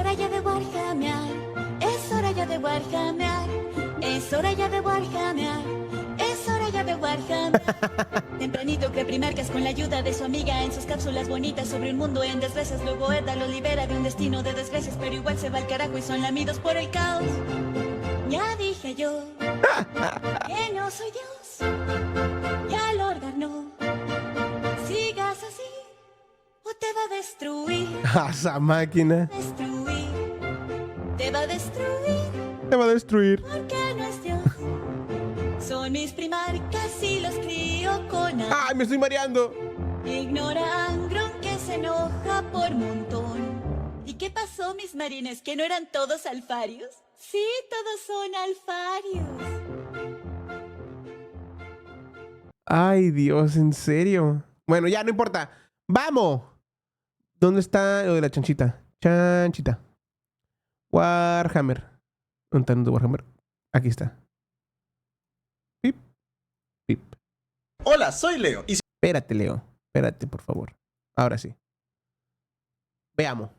hora ya de warhamear, es hora ya de warhamear, es hora ya de warhamear, es hora ya de warhamear. Tempranito que Primarcas con la ayuda de su amiga en sus cápsulas bonitas sobre un mundo en desgracias. Luego Edda lo libera de un destino de desgracias, pero igual se va al carajo y son lamidos por el caos. Ya dije yo que no soy Dios, ya Lord no. Sigas así o te va a destruir. Esa máquina. Destruir, te va a destruir, Te va a destruir. porque no es Dios. Son mis Primarcas y los crío con amor. ¡Ay, me estoy mareando! Ignora a Angron que se enoja por montón. ¿Y qué pasó, mis marines? ¿Que no eran todos alfarios? Sí, todos son alfarios. Ay, Dios, ¿en serio? Bueno, ya, no importa. ¡Vamos! ¿Dónde está lo de la chanchita? Chanchita. Warhammer. ¿Dónde está el de Warhammer? Aquí está. Pip. Pip. Hola, soy Leo. Y Espérate, Leo. Espérate, por favor. Ahora sí. Veamos.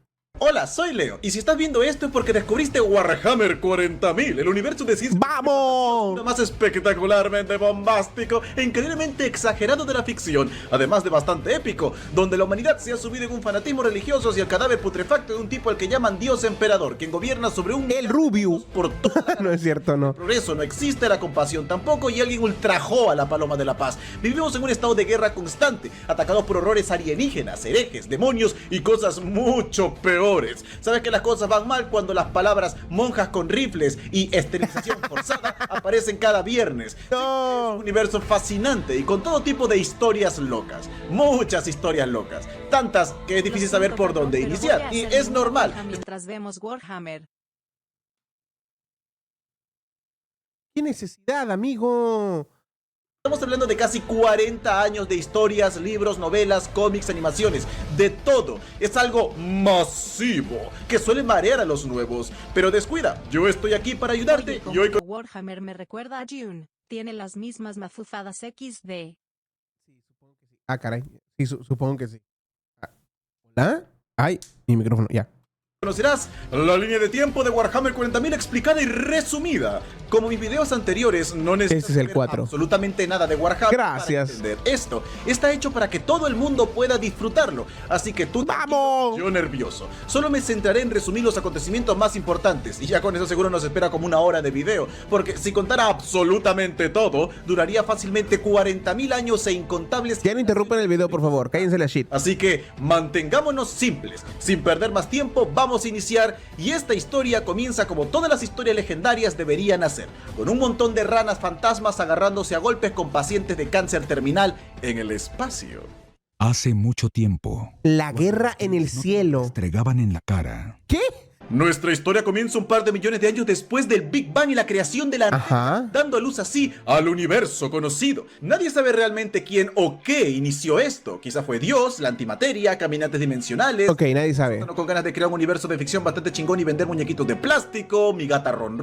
Hola, soy Leo. Y si estás viendo esto es porque descubriste Warhammer 40.000, el universo de ciencia ¡Vamos! lo más espectacularmente bombástico e increíblemente exagerado de la ficción, además de bastante épico, donde la humanidad se ha subido en un fanatismo religioso hacia el cadáver putrefacto de un tipo al que llaman Dios Emperador, quien gobierna sobre un... El Rubius. Por toda la... No es cierto, no. El progreso no existe, la compasión tampoco, y alguien ultrajó a la Paloma de la Paz. Vivimos en un estado de guerra constante, atacados por horrores alienígenas, herejes, demonios y cosas mucho peores. Sabes que las cosas van mal cuando las palabras monjas con rifles y esterilización forzada aparecen cada viernes. No. Es un universo fascinante y con todo tipo de historias locas. Muchas historias locas. Tantas que es difícil saber por dónde iniciar. Y es normal. Mientras vemos Warhammer. ¿Qué necesidad, amigo? Estamos hablando de casi 40 años de historias, libros, novelas, cómics, animaciones, de todo. Es algo masivo que suele marear a los nuevos. Pero descuida, yo estoy aquí para ayudarte Oye, y hoy... Warhammer me recuerda a June. Tiene las mismas mafufadas XD. Ah, caray. Sí, supongo que sí. Ah, ¿hola? Ay, mi micrófono, ya. Conocerás la línea de tiempo de Warhammer 40.000 explicada y resumida. Como mis videos anteriores, no necesitas Este es el saber 4. absolutamente nada de Warhammer. Gracias. Para entender esto. Está hecho para que todo el mundo pueda disfrutarlo. Así que tú... ¡Vamos! Yo nervioso. Solo me centraré en resumir los acontecimientos más importantes. Y ya con eso seguro nos espera como una hora de video. Porque si contara absolutamente todo, duraría fácilmente 40.000 años e incontables... Ya no interrumpan el video, por favor. Cállense la shit. Así que mantengámonos simples, sin perder más tiempo, vamos a iniciar y esta historia comienza como todas las historias legendarias deberían hacer, con un montón de ranas fantasmas agarrándose a golpes con pacientes de cáncer terminal en el espacio. Hace mucho tiempo, La guerra en el no cielo. estregaban en la cara. ¿Qué? Nuestra historia comienza un par de millones de años después del Big Bang y la creación de la Ajá. dando a luz así al universo conocido. Nadie sabe realmente quién o qué inició esto. Quizá fue Dios, la antimateria, caminantes dimensionales. Ok, nadie sabe. Con ganas de crear un universo de ficción bastante chingón y vender muñequitos de plástico, mi gata Ron,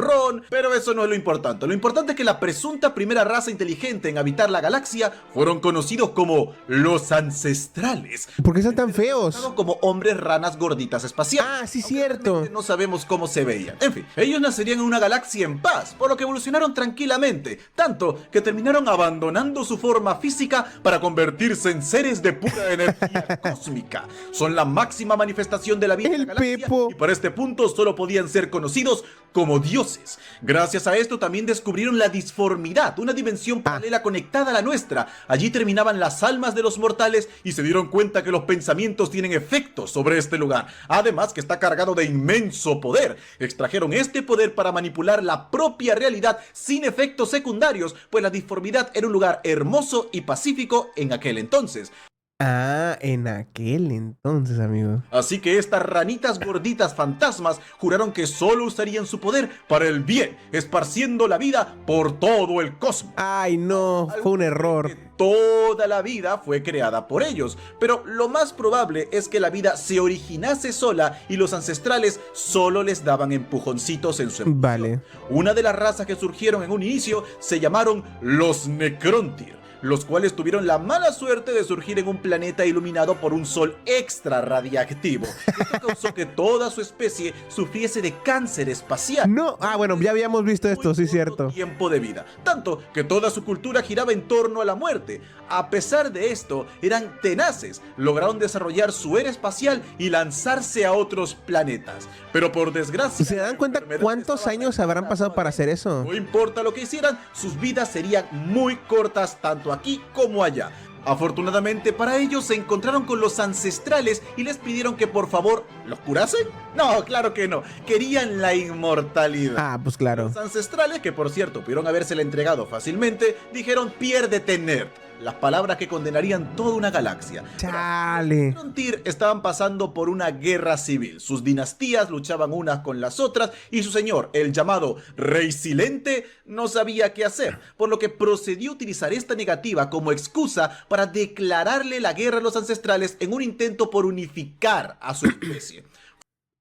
pero eso no es lo importante. Lo importante es que la presunta primera raza inteligente en habitar la galaxia fueron conocidos como los ancestrales. ¿Por qué están tan feos? Como hombres ranas gorditas espaciales. Ah, sí, Aunque cierto. realmente no sabemos cómo se veían. En fin, ellos nacerían en una galaxia en paz, por lo que evolucionaron tranquilamente, tanto que terminaron abandonando su forma física para convertirse en seres de pura energía cósmica. Son la máxima manifestación de la vida en El la galaxia Pepo. y para este punto solo podían ser conocidos como dioses. Gracias a esto también descubrieron la disformidad, una dimensión paralela conectada a la nuestra. Allí terminaban las almas de los mortales y se dieron cuenta que los pensamientos tienen efectos sobre este lugar, además que está cargado de inmenso poder. Extrajeron este poder para manipular la propia realidad sin efectos secundarios, pues la disformidad era un lugar hermoso y pacífico en aquel entonces. Ah, en aquel entonces, amigo. Así que estas ranitas gorditas fantasmas juraron que solo usarían su poder para el bien, esparciendo la vida por todo el cosmos. Ay, no, fue un error. Que toda la vida fue creada por ellos, pero lo más probable es que la vida se originase sola y los ancestrales solo les daban empujoncitos en su evolución. Vale. Una de las razas que surgieron en un inicio se llamaron los Necrontyr. los cuales tuvieron la mala suerte de surgir en un planeta iluminado por un sol extra radiactivo. Esto causó que toda su especie sufriese de cáncer espacial. No, bueno, ya habíamos visto esto, Muy sí, corto cierto. tiempo de vida, tanto que toda su cultura giraba en torno a la muerte. A pesar de esto, eran tenaces, lograron desarrollar su era espacial y lanzarse a otros planetas. Pero por desgracia, ¿Se dan cuenta la enfermedad cuántos estaba años habrán pasado para hacer eso? no importa lo que hicieran, sus vidas serían muy cortas tanto aquí como allá. Afortunadamente para ellos se encontraron con los ancestrales y les pidieron que por favor los curasen. No, claro que no. Querían la inmortalidad. Ah, pues claro. Los ancestrales, que por cierto pudieron habérsela entregado fácilmente, dijeron piérdete nerd. Las palabras que condenarían toda una galaxia. Chale. Frontier estaban pasando por una guerra civil. Sus dinastías luchaban unas con las otras y su señor, el llamado Rey Silente, no sabía qué hacer, por lo que procedió a utilizar esta negativa como excusa para declararle la guerra a los ancestrales en un intento por unificar a su especie.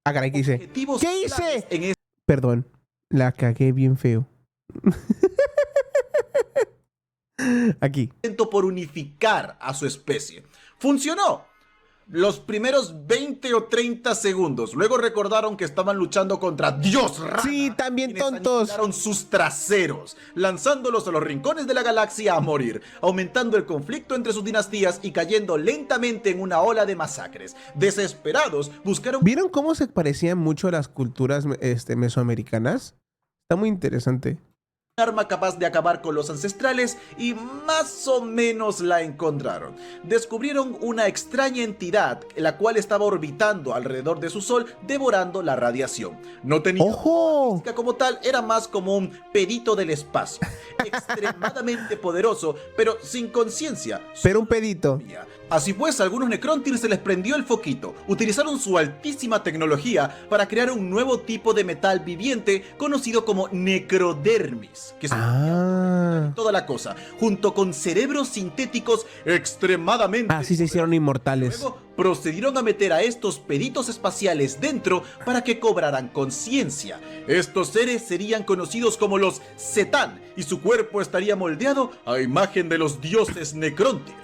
Ah, caray, ¿qué hice? Objetivos ¿Qué hice? claves en Perdón, la cagué bien feo. Aquí. intento por unificar a su especie. ¡Funcionó! Los primeros 20 o 30 segundos. Luego recordaron que estaban luchando contra Dios Rana. Sí, también quienes tontos. aniquilaron sus traseros, lanzándolos a los rincones de la galaxia a morir, aumentando el conflicto entre sus dinastías y cayendo lentamente en una ola de masacres. Desesperados, buscaron ¿Vieron cómo se parecían mucho a las culturas mesoamericanas? Está muy interesante. un arma capaz de acabar con los ancestrales y más o menos la encontraron. Descubrieron una extraña entidad la cual estaba orbitando alrededor de su sol devorando la radiación. No tenía ¡Ojo! física como tal, era más como un pedito del espacio. Extremadamente poderoso, pero sin conciencia. Pero un pedito. Así pues, a algunos Necrontyr se les prendió el foquito. Utilizaron su altísima tecnología para crear un nuevo tipo de metal viviente conocido como necrodermis, que se toda la cosa, junto con cerebros sintéticos extremadamente Así se hicieron inmortales. Luego procedieron a meter a estos peditos espaciales dentro para que cobraran conciencia. Estos seres serían conocidos como los Zetán y su cuerpo estaría moldeado a imagen de los dioses Necrontyr.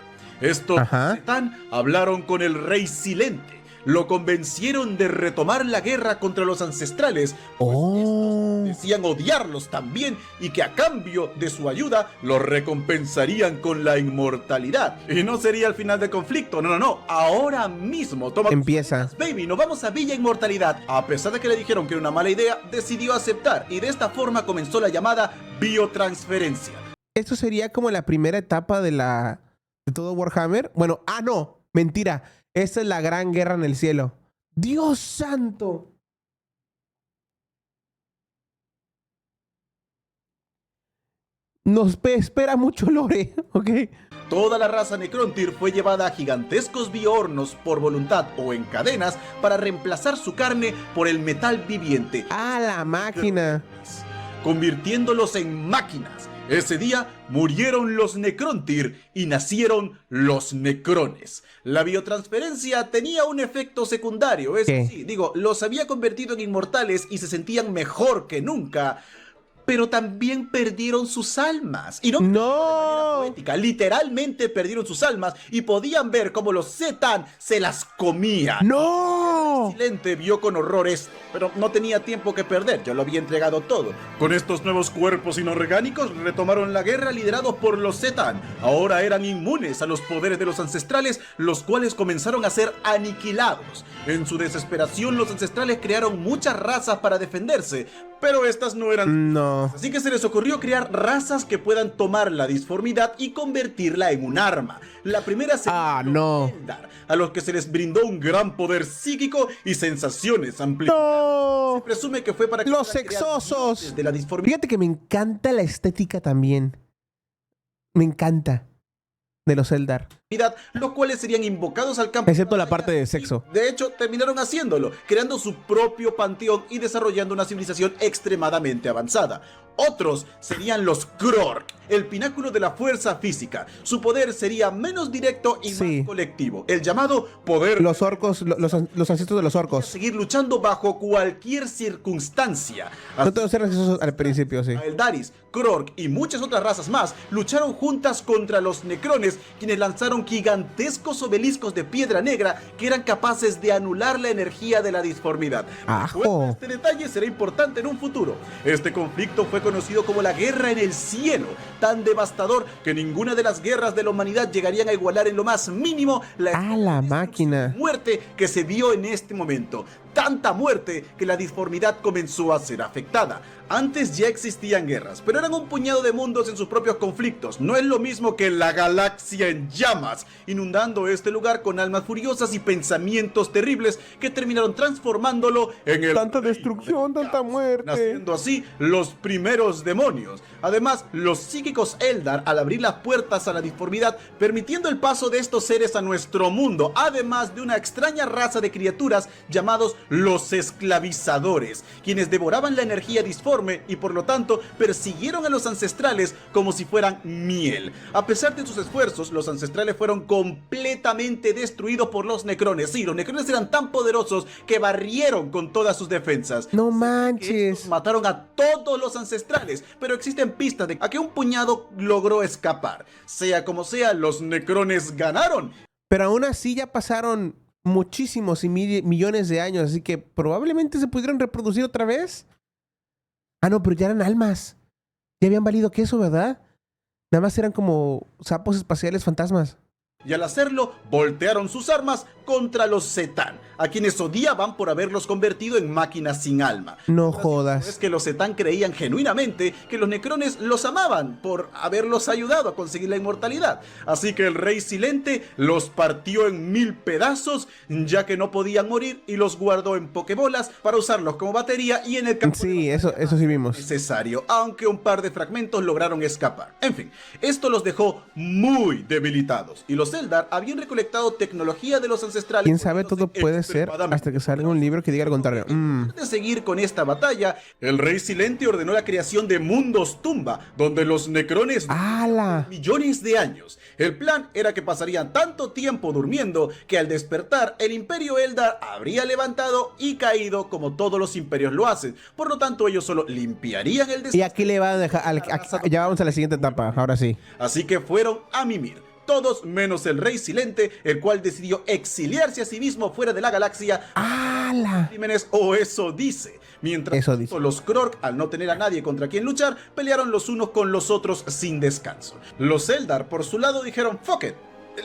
Estos Zetán hablaron con el Rey Silente, lo convencieron de retomar la guerra contra los ancestrales, pues estos decían odiarlos también y que a cambio de su ayuda los recompensarían con la inmortalidad. Y no sería el final del conflicto, no, ahora mismo toma Empieza. tus baby, nos vamos a Villa Inmortalidad. A pesar de que le dijeron que era una mala idea, decidió aceptar y de esta forma comenzó la llamada biotransferencia. Esto sería como la primera etapa de todo Warhammer. Bueno, no, mentira. Esta es la gran guerra en el cielo. ¡Dios santo! Nos espera mucho lore, ¿ok? Toda la raza Necrontyr fue llevada a gigantescos biohornos por voluntad o en cadenas para reemplazar su carne por el metal viviente. ¡Ah, la máquina! Convirtiéndolos en máquinas. Ese día murieron los Necrontyr y nacieron los Necrones. La biotransferencia tenía un efecto secundario, eso sí, los había convertido en inmortales y se sentían mejor que nunca. Pero también perdieron sus almas. Y no de manera poética, literalmente perdieron sus almas y podían ver cómo los Zetán se las comían. ¡No! Silente vio con horror esto, pero no tenía tiempo que perder, ya lo había entregado todo. Con estos nuevos cuerpos inorgánicos retomaron la guerra liderados por los Zetán. Ahora eran inmunes a los poderes de los ancestrales, los cuales comenzaron a ser aniquilados. En su desesperación, los ancestrales crearon muchas razas para defenderse, pero estas no eran... No. Así que se les ocurrió crear razas que puedan tomar la disformidad y convertirla en un arma. La primera sería los Eldar, a los que se les brindó un gran poder psíquico y sensaciones amplificadas. Se presume que fue para los sexosos de la disformidad. Fíjate que me encanta la estética también. Me encanta de los Eldar. los cuales serían invocados al campo. Excepto la parte de sexo. De hecho, terminaron haciéndolo, creando su propio panteón y desarrollando una civilización extremadamente avanzada. Otros serían los Krork, el pináculo de la fuerza física. Su poder sería menos directo y más colectivo, el llamado poder. Los orcos, los ancestros de los orcos. Seguir luchando bajo cualquier circunstancia. No tengo que ser graciosos al principio, sí. Eldaris, Krork y muchas otras razas más lucharon juntas contra los Necrones, quienes lanzaron gigantescos obeliscos de piedra negra que eran capaces de anular la energía de la disformidad. ¡Ajo! Este detalle será importante en un futuro. Este conflicto fue conocido como la Guerra en el Cielo, tan devastador que ninguna de las guerras de la humanidad llegarían a igualar en lo más mínimo la máquina muerte que se vio en este momento. Tanta muerte que la disformidad comenzó a ser afectada. Antes ya existían guerras, pero eran un puñado de mundos en sus propios conflictos. No es lo mismo que la galaxia en llamas, inundando este lugar con almas furiosas y pensamientos terribles que terminaron transformándolo en el... Tanta destrucción, tanta muerte. Naciendo así los primeros demonios. Además, los psíquicos Eldar, al abrir las puertas a la disformidad, permitiendo el paso de estos seres a nuestro mundo, además de una extraña raza de criaturas llamados los esclavizadores, quienes devoraban la energía disforme y por lo tanto persiguieron a los ancestrales como si fueran miel. A pesar de sus esfuerzos, los ancestrales fueron completamente destruidos por los Necrones. Sí, los Necrones eran tan poderosos que barrieron con todas sus defensas. No manches. Mataron a todos los ancestrales, pero existen pistas de que un puñado logró escapar. Sea como sea, los Necrones ganaron. Pero aún así ya pasaron muchísimos y millones de años, así que probablemente se pudieron reproducir otra vez. Ah, no, pero ya eran almas. Ya habían valido queso, ¿verdad? Nada más eran como sapos espaciales fantasmas. Y al hacerlo, voltearon sus armas contra los Zetán, a quienes odiaban por haberlos convertido en máquinas sin alma. No jodas. Es que los Zetán creían genuinamente que los Necrones los amaban por haberlos ayudado a conseguir la inmortalidad. Así que el Rey Silente los partió en 1000 pedazos, ya que no podían morir, y los guardó en pokebolas para usarlos como batería y en el campo eso sí vimos. Necesario, aunque un par de fragmentos lograron escapar. En fin, esto los dejó muy debilitados, y los Eldar habían recolectado tecnología de los ancestrales. Quién sabe, todo puede ser hasta que salga un libro que diga lo contrario. Antes de seguir con esta batalla, el Rey Silente ordenó la creación de mundos tumba, donde los Necrones ¡Hala! millones de años. El plan era que pasarían tanto tiempo durmiendo que al despertar el Imperio Eldar habría levantado y caído como todos los imperios lo hacen. Por lo tanto, ellos solo limpiarían el desastre. Y aquí le va a dejar ya vamos a la siguiente etapa, ahora sí. Así que fueron a mimir. Todos menos el Rey Silente, el cual decidió exiliarse a sí mismo fuera de la galaxia. ¡Hala! Crímenes, o eso dice. Mientras tanto, los Krork, al no tener a nadie contra quien luchar, pelearon los unos con los otros sin descanso. Los Eldar, por su lado, dijeron fuck it,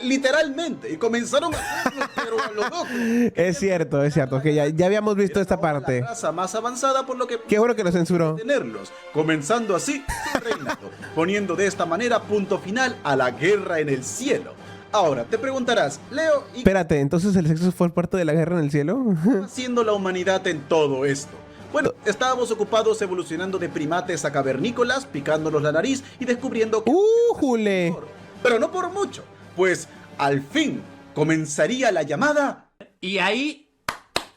literalmente, y comenzaron a hacerlo, pero a lo loco. Es cierto, que ya habíamos visto esta parte. La raza más avanzada, por lo que... Qué bueno que lo censuró. Tenerlos, comenzando así su reinado, poniendo de esta manera punto final a la Guerra en el Cielo. Ahora, te preguntarás, Leo, ¿y espérate, entonces el sexo fue parte de la guerra en el cielo? qué está haciendo la humanidad en todo esto? Bueno, estábamos ocupados evolucionando de primates a cavernícolas, picándonos la nariz y descubriendo que... ¡Jule! Pero no por mucho, pues al fin comenzaría la llamada... Y ahí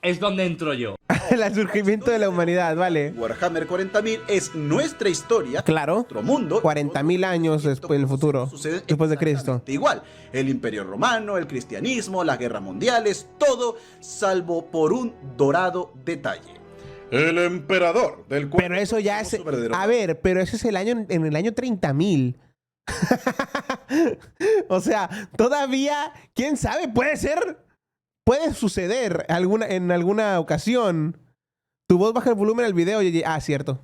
es donde entro yo. El surgimiento de la humanidad, vale. Warhammer 40.000 es nuestra historia, claro, nuestro mundo. 40.000 años después del futuro, después de Cristo. Igual, el Imperio Romano, el cristianismo, las guerras mundiales, todo salvo por un dorado detalle. El emperador del cual... Pero eso ya es... A ver, pero ese es el año, en el año 30.000. O sea, todavía, quién sabe, puede suceder en alguna ocasión. Tu voz baja el volumen al video y... Ah, cierto.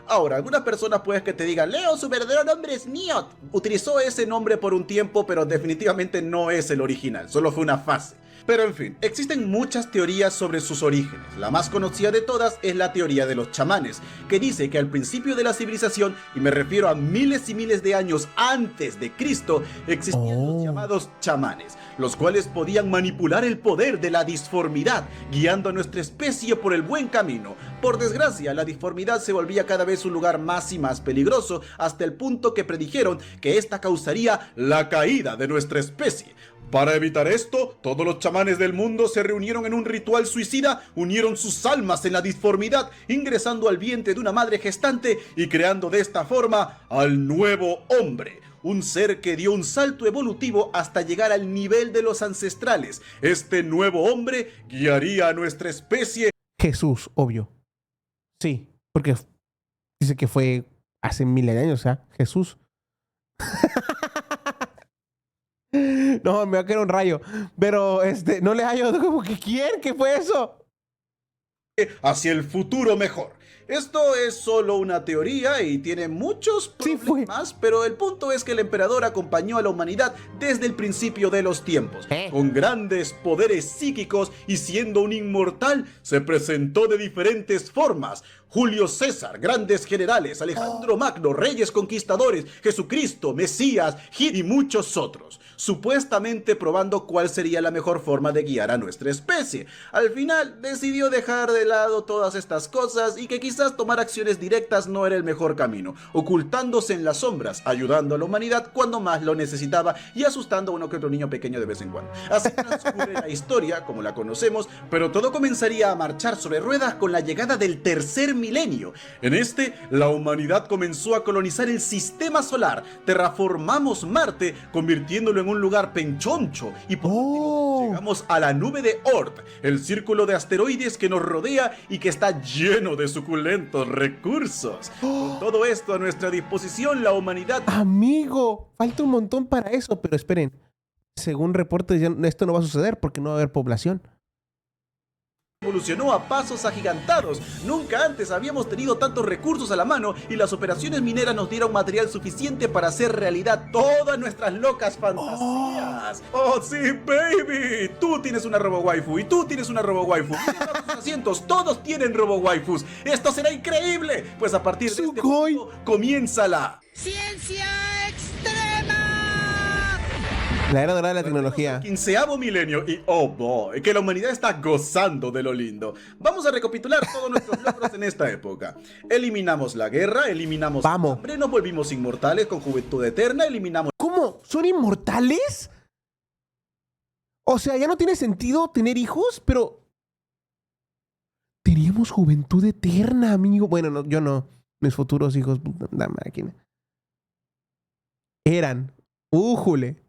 Ahora, algunas personas puedes que te digan, Leo, su verdadero nombre es Niot. Utilizó ese nombre por un tiempo, pero definitivamente no es el original, solo fue una fase. Pero en fin, existen muchas teorías sobre sus orígenes. La más conocida de todas es la teoría de los chamanes, que dice que al principio de la civilización, y me refiero a miles y miles de años antes de Cristo, existían los llamados chamanes, los cuales podían manipular el poder de la disformidad, guiando a nuestra especie por el buen camino. Por desgracia, la disformidad se volvía cada vez un lugar más y más peligroso, hasta el punto que predijeron que esta causaría la caída de nuestra especie. Para evitar esto, todos los chamanes del mundo se reunieron en un ritual suicida, unieron sus almas en la disformidad, ingresando al vientre de una madre gestante y creando de esta forma al nuevo hombre. Un ser que dio un salto evolutivo hasta llegar al nivel de los ancestrales. Este nuevo hombre guiaría a nuestra especie. Jesús, obvio. Sí, porque dice que fue hace miles de años, o sea, Jesús. No, me va a caer un rayo. Pero no le hallo como que quién, ¿qué fue eso? Hacia el futuro mejor. Esto es solo una teoría y tiene muchos problemas, pero el punto es que el emperador acompañó a la humanidad desde el principio de los tiempos. Con grandes poderes psíquicos y siendo un inmortal, se presentó de diferentes formas. Julio César, grandes generales, Alejandro Magno, reyes conquistadores, Jesucristo, Mesías, y muchos otros, supuestamente probando cuál sería la mejor forma de guiar a nuestra especie. Al final decidió dejar de lado todas estas cosas y que quizás tomar acciones directas no era el mejor camino, ocultándose en las sombras, ayudando a la humanidad cuando más lo necesitaba y asustando a uno que otro niño pequeño de vez en cuando. Así transcurre la historia como la conocemos, pero todo comenzaría a marchar sobre ruedas con la llegada del tercer milenio. En la humanidad comenzó a colonizar el sistema solar, terraformamos Marte, convirtiéndolo en un lugar penchoncho, y por último llegamos a la nube de Oort, el círculo de asteroides que nos rodea y que está lleno de suculentos recursos. Con todo esto a nuestra disposición, la humanidad... Amigo, falta un montón para eso, pero esperen. Según reportes, esto no va a suceder porque no va a haber población. Evolucionó a pasos agigantados. Nunca antes habíamos tenido tantos recursos a la mano y las operaciones mineras nos dieron material suficiente para hacer realidad todas nuestras locas fantasías. ¡Oh, sí, baby! Tú tienes una robo-waifu y tú tienes una robo-waifu. Tus asientos, todos tienen robo-waifus. ¡Esto será increíble! Pues a partir de este punto comienza la... ¡Ciencia extrema! La era dorada de la tecnología. 15º milenio y oh boy, que la humanidad está gozando de lo lindo. Vamos a recapitular todos nuestros logros en esta época. Eliminamos la guerra, eliminamos el hambre, nos volvimos inmortales con juventud eterna, eliminamos... ¿Cómo? ¿Son inmortales? O sea, ya no tiene sentido tener hijos, pero... Teníamos juventud eterna, amigo. Bueno, no, yo no. Mis futuros hijos, la máquina. Eran. ¡Újule!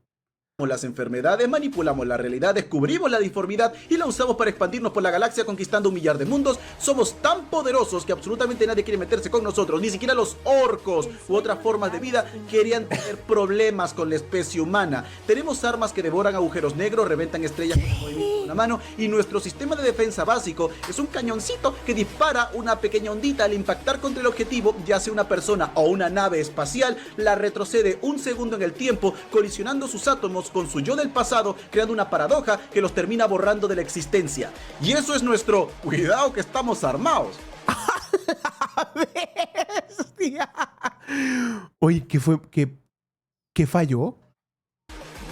Las enfermedades, manipulamos la realidad, descubrimos la disformidad y la usamos para expandirnos por la galaxia conquistando 1 millar de mundos. Somos tan poderosos que absolutamente nadie quiere meterse con nosotros, ni siquiera los orcos u otras formas de vida querían tener problemas con la especie humana. Tenemos armas que devoran agujeros negros, reventan estrellas con el movimiento de una mano y nuestro sistema de defensa básico es un cañoncito que dispara una pequeña ondita al impactar contra el objetivo, ya sea una persona o una nave espacial, la retrocede 1 segundo en el tiempo, colisionando sus átomos con su yo del pasado, creando una paradoja que los termina borrando de la existencia. Y eso es nuestro cuidado que estamos armados. Oye, ¿qué fue? ¿Qué falló?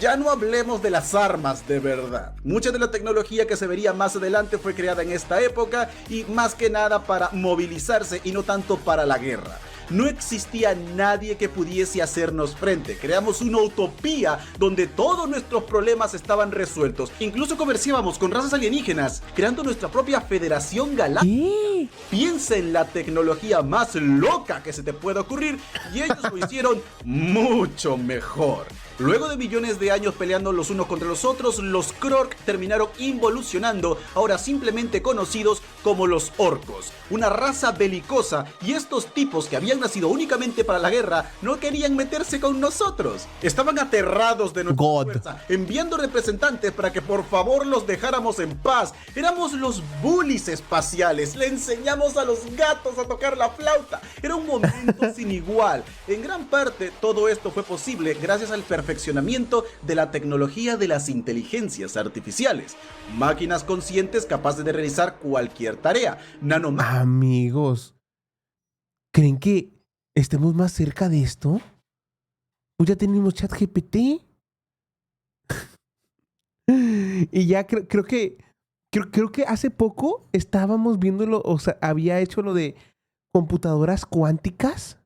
Ya no hablemos de las armas de verdad. Mucha de la tecnología que se vería más adelante fue creada en esta época y más que nada para movilizarse y no tanto para la guerra. No existía nadie que pudiese hacernos frente. Creamos una utopía donde todos nuestros problemas estaban resueltos. Incluso comerciábamos con razas alienígenas, creando nuestra propia Federación Galáctica. Piensa en la tecnología más loca que se te pueda ocurrir y ellos lo hicieron mucho mejor. Luego de millones de años peleando los unos contra los otros, los Krork terminaron involucionando, ahora simplemente conocidos como los orcos, una raza belicosa, y estos tipos que habían nacido únicamente para la guerra no querían meterse con nosotros. Estaban aterrados de nuestra fuerza, enviando representantes para que por favor los dejáramos en paz. Éramos los bullies espaciales, le enseñamos a los gatos a tocar la flauta. Era un momento sin igual. En gran parte todo esto fue posible gracias al perfecto perfeccionamiento de la tecnología de las inteligencias artificiales. Máquinas conscientes capaces de realizar cualquier tarea. Amigos, ¿creen que estemos más cerca de esto? ¿O ya tenemos ChatGPT? Y ya creo que hace poco estábamos viéndolo, o sea, había hecho lo de computadoras cuánticas.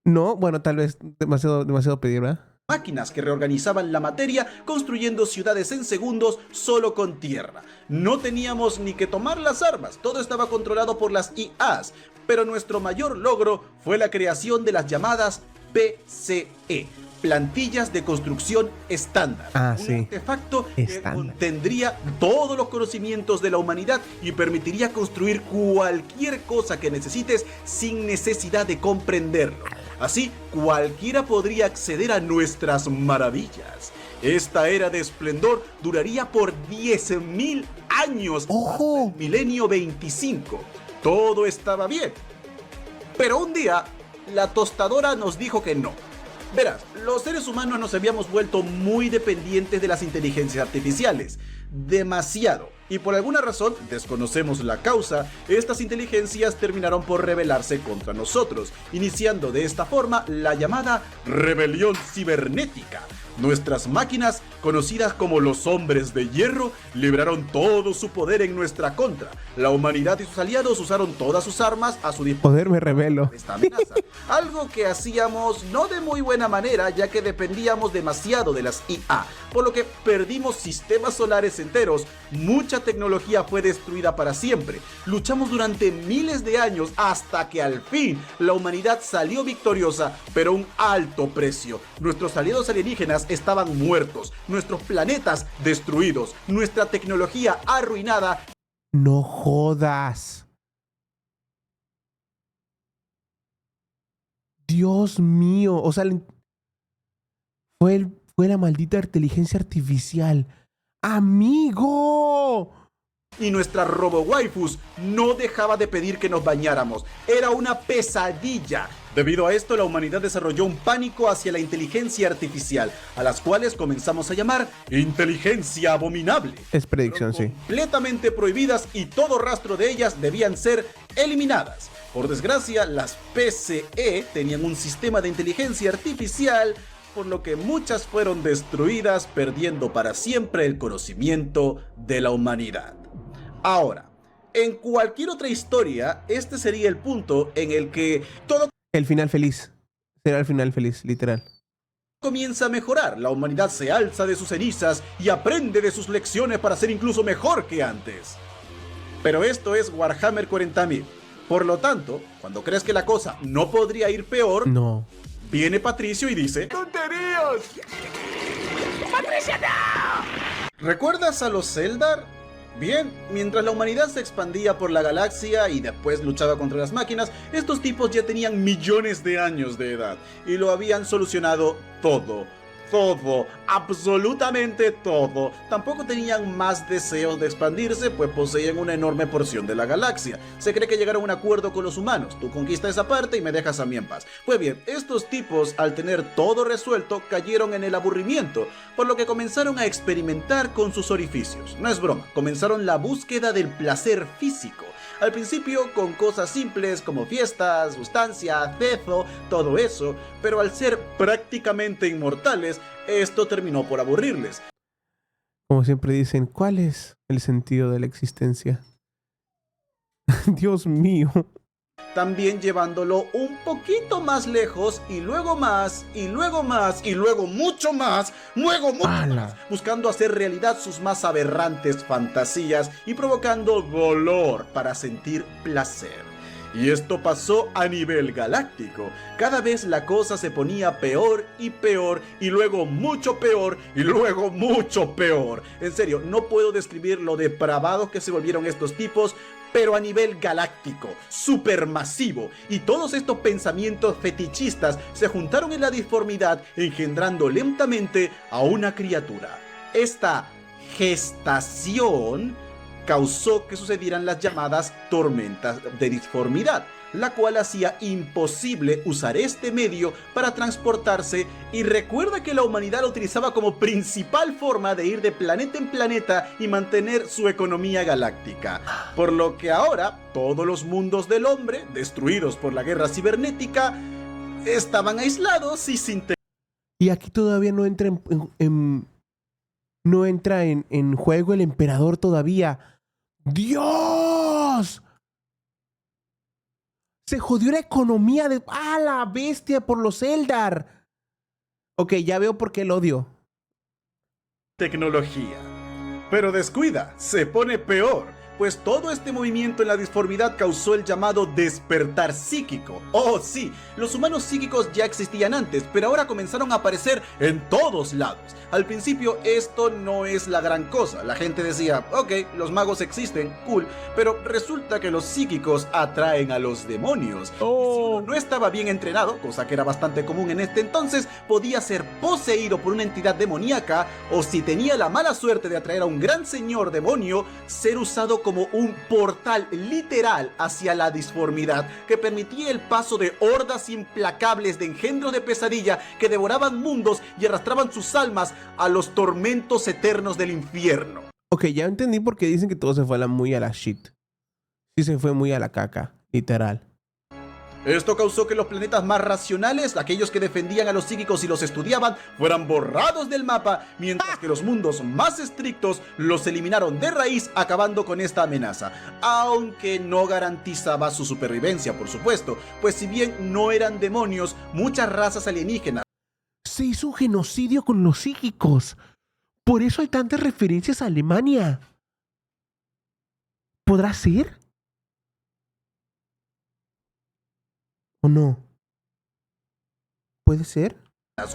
No, bueno, tal vez demasiado pedir, ¿verdad? Máquinas que reorganizaban la materia construyendo ciudades en segundos solo con tierra. No teníamos ni que tomar las armas, todo estaba controlado por las IAs, pero nuestro mayor logro fue la creación de las llamadas PCE, plantillas de construcción estándar. Un artefacto que contendría todos los conocimientos de la humanidad y permitiría construir cualquier cosa que necesites sin necesidad de comprenderlo. Así, cualquiera podría acceder a nuestras maravillas. Esta era de esplendor duraría por 10.000 años. ¡Ojo! Hasta el milenio 25. Todo estaba bien. Pero un día, la tostadora nos dijo que no. Verás, los seres humanos nos habíamos vuelto muy dependientes de las inteligencias artificiales. Demasiado. Y por alguna razón, desconocemos la causa, estas inteligencias terminaron por rebelarse contra nosotros, iniciando de esta forma la llamada rebelión cibernética. Nuestras máquinas, conocidas como los hombres de hierro, libraron todo su poder en nuestra contra. La humanidad y sus aliados usaron todas sus armas a su disposición. Poder me revelo. Esta amenaza. Algo que hacíamos no de muy buena manera, ya que dependíamos demasiado de las IA, por lo que perdimos sistemas solares enteros. Mucha tecnología fue destruida para siempre. Luchamos durante miles de años hasta que al fin la humanidad salió victoriosa, pero a un alto precio. Nuestros aliados alienígenas estaban muertos, nuestros planetas destruidos, nuestra tecnología arruinada. No jodas. Dios mío, o sea, fue la maldita inteligencia artificial. ¡Amigo! Y nuestra robo-waifus no dejaba de pedir que nos bañáramos. Era una pesadilla. Debido a esto, la humanidad desarrolló un pánico hacia la inteligencia artificial, a las cuales comenzamos a llamar inteligencia abominable. Es predicción, sí. Completamente prohibidas y todo rastro de ellas debían ser eliminadas. Por desgracia, las PCE tenían un sistema de inteligencia artificial, por lo que muchas fueron destruidas, perdiendo para siempre el conocimiento de la humanidad. Ahora, en cualquier otra historia, este sería el punto en el que todo... El final feliz. Será el final feliz, literal. Comienza a mejorar, la humanidad se alza de sus cenizas y aprende de sus lecciones para ser incluso mejor que antes. Pero esto es Warhammer 40.000. Por lo tanto, cuando crees que la cosa no podría ir peor, no. Viene Patricio y dice: ¡tonterías! ¡Patricio, no! ¿Recuerdas a los Eldar? Bien, mientras la humanidad se expandía por la galaxia y después luchaba contra las máquinas, estos tipos ya tenían millones de años de edad y lo habían solucionado todo. Todo, absolutamente todo. Tampoco tenían más deseos de expandirse, pues poseían una enorme porción de la galaxia. Se cree que llegaron a un acuerdo con los humanos. Tú conquistas esa parte y me dejas a mí en paz. Pues bien, estos tipos, al tener todo resuelto, cayeron en el aburrimiento, por lo que comenzaron a experimentar con sus orificios. No es broma, comenzaron la búsqueda del placer físico. Al principio con cosas simples como fiestas, sustancia, cezo, todo eso, pero al ser prácticamente inmortales, esto terminó por aburrirles. Como siempre dicen, ¿cuál es el sentido de la existencia? Dios mío. También llevándolo un poquito más lejos y luego más, y luego más, y luego mucho más, luego mucho más, buscando hacer realidad sus más aberrantes fantasías y provocando dolor para sentir placer. Y esto pasó a nivel galáctico. Cada vez la cosa se ponía peor y peor, y luego mucho peor, y luego mucho peor. En serio, no puedo describir lo depravados que se volvieron estos tipos, pero a nivel galáctico, supermasivo, y todos estos pensamientos fetichistas se juntaron en la disformidad, engendrando lentamente a una criatura. Esta gestación causó que sucedieran las llamadas tormentas de disformidad, la cual hacía imposible usar este medio para transportarse, y recuerda que la humanidad lo utilizaba como principal forma de ir de planeta en planeta y mantener su economía galáctica. Por lo que ahora todos los mundos del hombre, destruidos por la guerra cibernética, estaban aislados y sin Y aquí todavía no entra no entra en juego el emperador todavía. ¡Dios! Se jodió la economía de... ¡Ah, la bestia! Por los Eldar. Ok, ya veo por qué el odio. tecnología. Pero descuida, se pone peor, pues todo este movimiento en la disformidad causó el llamado despertar psíquico. Oh sí, los humanos psíquicos ya existían antes, pero ahora comenzaron a aparecer en todos lados. Al principio esto no es la gran cosa, la gente decía, ok, los magos existen, cool, pero resulta que los psíquicos atraen a los demonios. Y si uno no estaba bien entrenado, cosa que era bastante común en este entonces, podía ser poseído por una entidad demoníaca, o si tenía la mala suerte de atraer a un gran señor demonio, ser usado como un portal literal hacia la disformidad, que permitía el paso de hordas implacables de engendros de pesadilla que devoraban mundos y arrastraban sus almas a los tormentos eternos del infierno. Ok, ya entendí por qué dicen que todo se fue muy a la shit. Sí se fue muy a la caca, literal. Esto causó que los planetas más racionales, aquellos que defendían a los psíquicos y los estudiaban, fueran borrados del mapa, mientras que los mundos más estrictos los eliminaron de raíz, acabando con esta amenaza. Aunque no garantizaba su supervivencia, por supuesto, pues si bien no eran demonios, muchas razas alienígenas Se hizo un genocidio con los psíquicos. Por eso hay tantas referencias a Alemania. ¿Podrá ser? ¿O no? ¿Puede ser?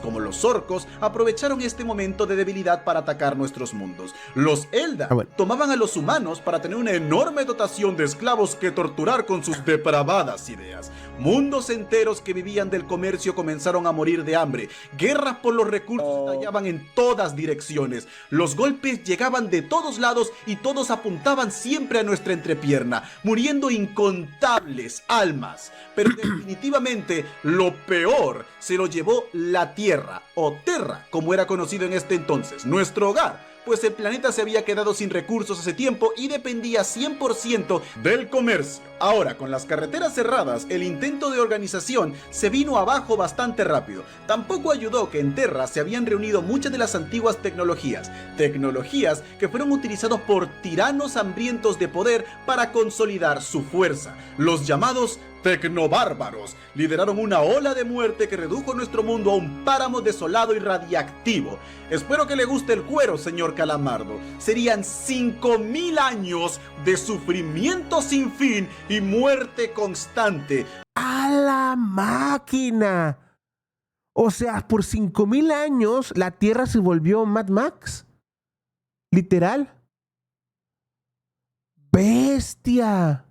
como los orcos aprovecharon este momento de debilidad para atacar nuestros mundos. Los Eldar tomaban a los humanos para tener una enorme dotación de esclavos que torturar con sus depravadas ideas. Mundos enteros que vivían del comercio comenzaron a morir de hambre. Guerras por los recursos estallaban en todas direcciones. Los golpes llegaban de todos lados y todos apuntaban siempre a nuestra entrepierna, muriendo incontables almas. Pero definitivamente lo peor se lo llevó la Tierra, o Terra, como era conocido en este entonces, nuestro hogar, pues el planeta se había quedado sin recursos hace tiempo y dependía 100% del comercio. Ahora, con las carreteras cerradas, el intento de organización se vino abajo bastante rápido. Tampoco ayudó que en Terra se habían reunido muchas de las antiguas tecnologías que fueron utilizados por tiranos hambrientos de poder para consolidar su fuerza. Los llamados tecnobárbaros lideraron una ola de muerte que redujo nuestro mundo a un páramo desolado y radiactivo. Espero que le guste el cuero, señor Calamardo. Serían 5000 años de sufrimiento sin fin y muerte constante. ¡A la máquina! O sea, por 5000 años la Tierra se volvió Mad Max. Literal. ¡Bestia!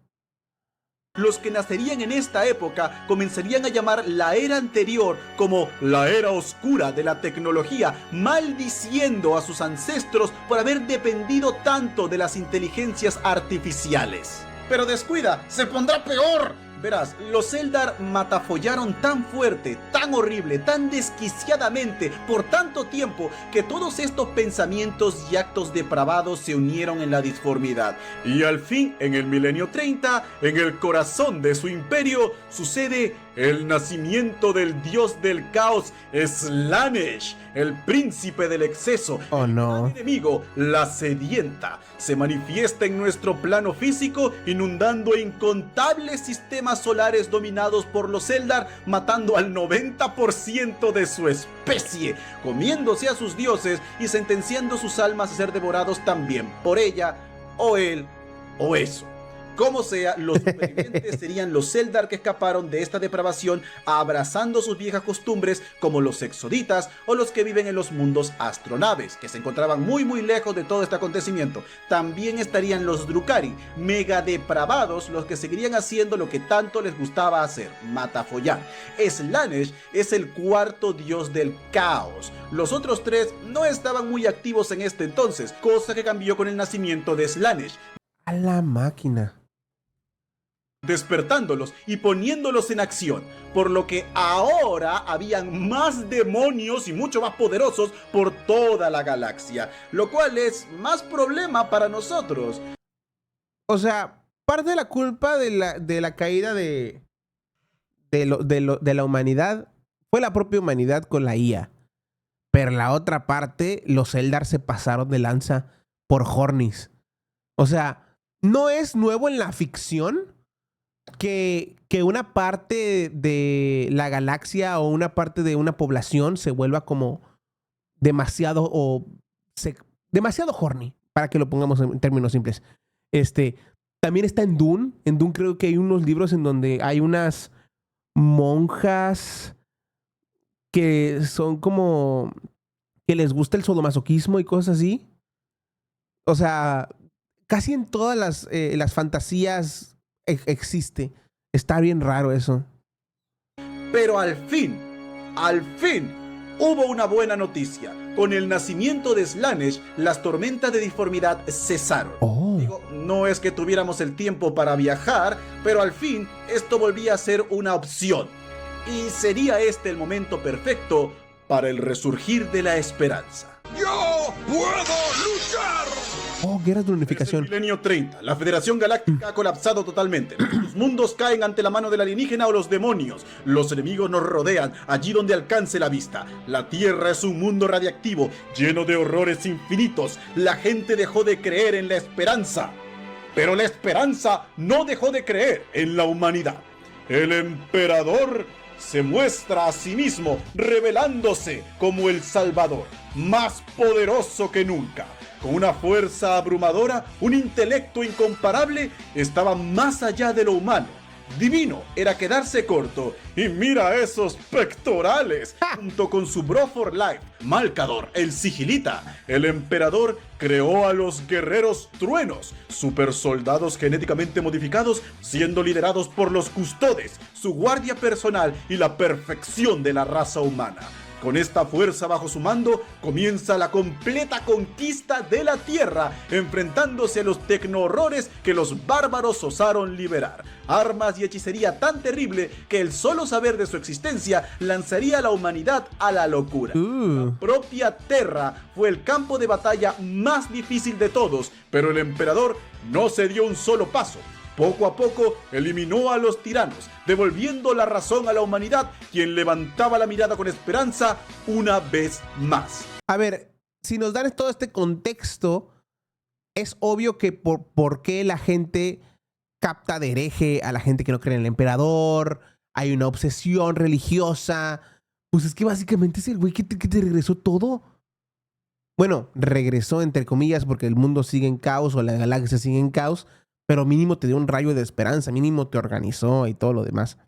Los que nacerían en esta época comenzarían a llamar la era anterior como la era oscura de la tecnología, maldiciendo a sus ancestros por haber dependido tanto de las inteligencias artificiales. Pero descuida, se pondrá peor. Verás, los Eldar matafollaron tan fuerte, tan horrible, tan desquiciadamente por tanto tiempo que todos estos pensamientos y actos depravados se unieron en la disformidad. Y al fin, en el milenio 30, en el corazón de su imperio, sucede el nacimiento del dios del caos, Slaanesh, el príncipe del exceso. Oh no. El enemigo, la sedienta, se manifiesta en nuestro plano físico, inundando incontables sistemas solares dominados por los Eldar, matando al 90% de su especie, comiéndose a sus dioses y sentenciando sus almas a ser devorados también por ella, o él, o eso. Como sea, los supervivientes serían los Eldar que escaparon de esta depravación abrazando sus viejas costumbres, como los exoditas o los que viven en los mundos astronaves, que se encontraban muy lejos de todo este acontecimiento. También estarían los Drukhari, mega depravados, los que seguirían haciendo lo que tanto les gustaba hacer, matafollar. Slaanesh es el cuarto dios del caos. Los otros tres no estaban muy activos en este entonces, cosa que cambió con el nacimiento de Slaanesh. A la máquina. despertándolos y poniéndolos en acción, por lo que ahora habían más demonios y mucho más poderosos por toda la galaxia, lo cual es más problema para nosotros. O sea, parte de la culpa de la caída de la humanidad fue la propia humanidad con la IA. Pero la otra parte, los Eldar se pasaron de lanza por Hornis. O sea, no es nuevo en la ficción que una parte de la galaxia o una parte de una población se vuelva como demasiado demasiado horny, para que lo pongamos en términos simples. También está en Dune. En Dune creo que hay unos libros en donde hay unas monjas que son como que les gusta el sadomasoquismo y cosas así. O sea, casi en todas las fantasías existe. Está bien raro eso. Pero al fin, hubo una buena noticia. Con el nacimiento de Slaanesh, las tormentas de disformidad cesaron. Oh. Digo, no es que tuviéramos el tiempo para viajar, pero al fin esto volvía a ser una opción. Y sería este el momento perfecto para el resurgir de la esperanza. ¡Yo puedo luchar! Oh, guerras de Es unificación. el milenio 30. La Federación Galáctica ha colapsado totalmente. Los mundos caen ante la mano del alienígena o los demonios. Los enemigos nos rodean allí donde alcance la vista. La Tierra es un mundo radiactivo, lleno de horrores infinitos. La gente dejó de creer en la esperanza. Pero la esperanza no dejó de creer en la humanidad. El emperador se muestra a sí mismo, revelándose como el Salvador, más poderoso que nunca. Con una fuerza abrumadora, un intelecto incomparable, estaba más allá de lo humano. Divino era quedarse corto. Y mira esos pectorales. Junto con su bro for life, Malcador, el sigilita, el emperador creó a los guerreros truenos, super soldados genéticamente modificados, siendo liderados por los custodes, su guardia personal y la perfección de la raza humana. Con esta fuerza bajo su mando, comienza la completa conquista de la Tierra, enfrentándose a los tecno-horrores que los bárbaros osaron liberar. Armas y hechicería tan terrible que el solo saber de su existencia lanzaría a la humanidad a la locura. La propia Terra fue el campo de batalla más difícil de todos, pero el emperador no se dio un solo paso. Poco a poco eliminó a los tiranos, devolviendo la razón a la humanidad, quien levantaba la mirada con esperanza una vez más. A ver, si nos dan todo este contexto, es obvio que por qué la gente capta de hereje a la gente que no cree en el emperador. Hay una obsesión religiosa. Pues es que básicamente es el güey que te regresó todo. Bueno, regresó entre comillas porque el mundo sigue en caos o la galaxia sigue en caos. Pero mínimo te dio un rayo de esperanza, mínimo te organizó y todo lo demás.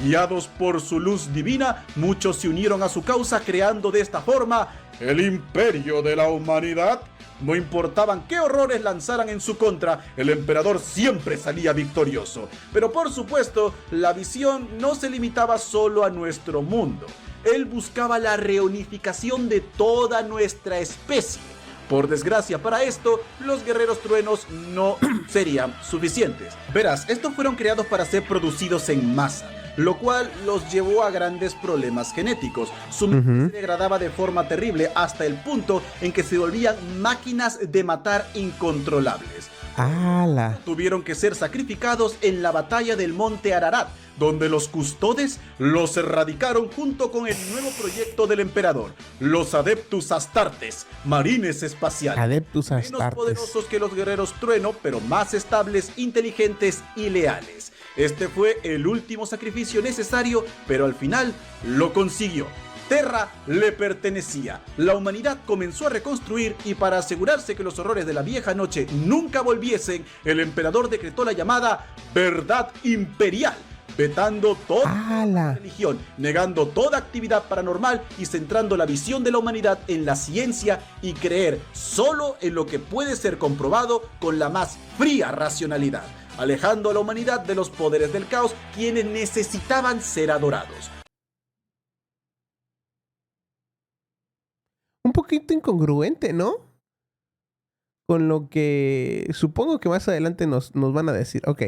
Guiados por su luz divina, muchos se unieron a su causa creando de esta forma el imperio de la humanidad. No importaban qué horrores lanzaran en su contra, el emperador siempre salía victorioso. Pero por supuesto, la visión no se limitaba solo a nuestro mundo. Él buscaba la reunificación de toda nuestra especie. Por desgracia para esto, los guerreros truenos no serían suficientes. Verás, estos fueron creados para ser producidos en masa, lo cual los llevó a grandes problemas genéticos. Su mente se degradaba de forma terrible hasta el punto en que se volvían máquinas de matar incontrolables. ¡Hala! Tuvieron que ser sacrificados en la batalla del Monte Ararat, donde los custodes los erradicaron junto con el nuevo proyecto del emperador, los Adeptus Astartes, marines espaciales. Adeptus Menos Astartes. poderosos que los guerreros trueno, pero más estables, inteligentes y leales. Este fue el último sacrificio necesario, pero al final lo consiguió. Terra le pertenecía. La humanidad comenzó a reconstruir y para asegurarse que los horrores de la vieja noche nunca volviesen, el emperador decretó la llamada Verdad Imperial, vetando toda religión, negando toda actividad paranormal y centrando la visión de la humanidad en la ciencia y creer solo en lo que puede ser comprobado con la más fría racionalidad, alejando a la humanidad de los poderes del caos, quienes necesitaban ser adorados. Un poquito incongruente, ¿no? Con lo que supongo que más adelante nos van a decir. Ok.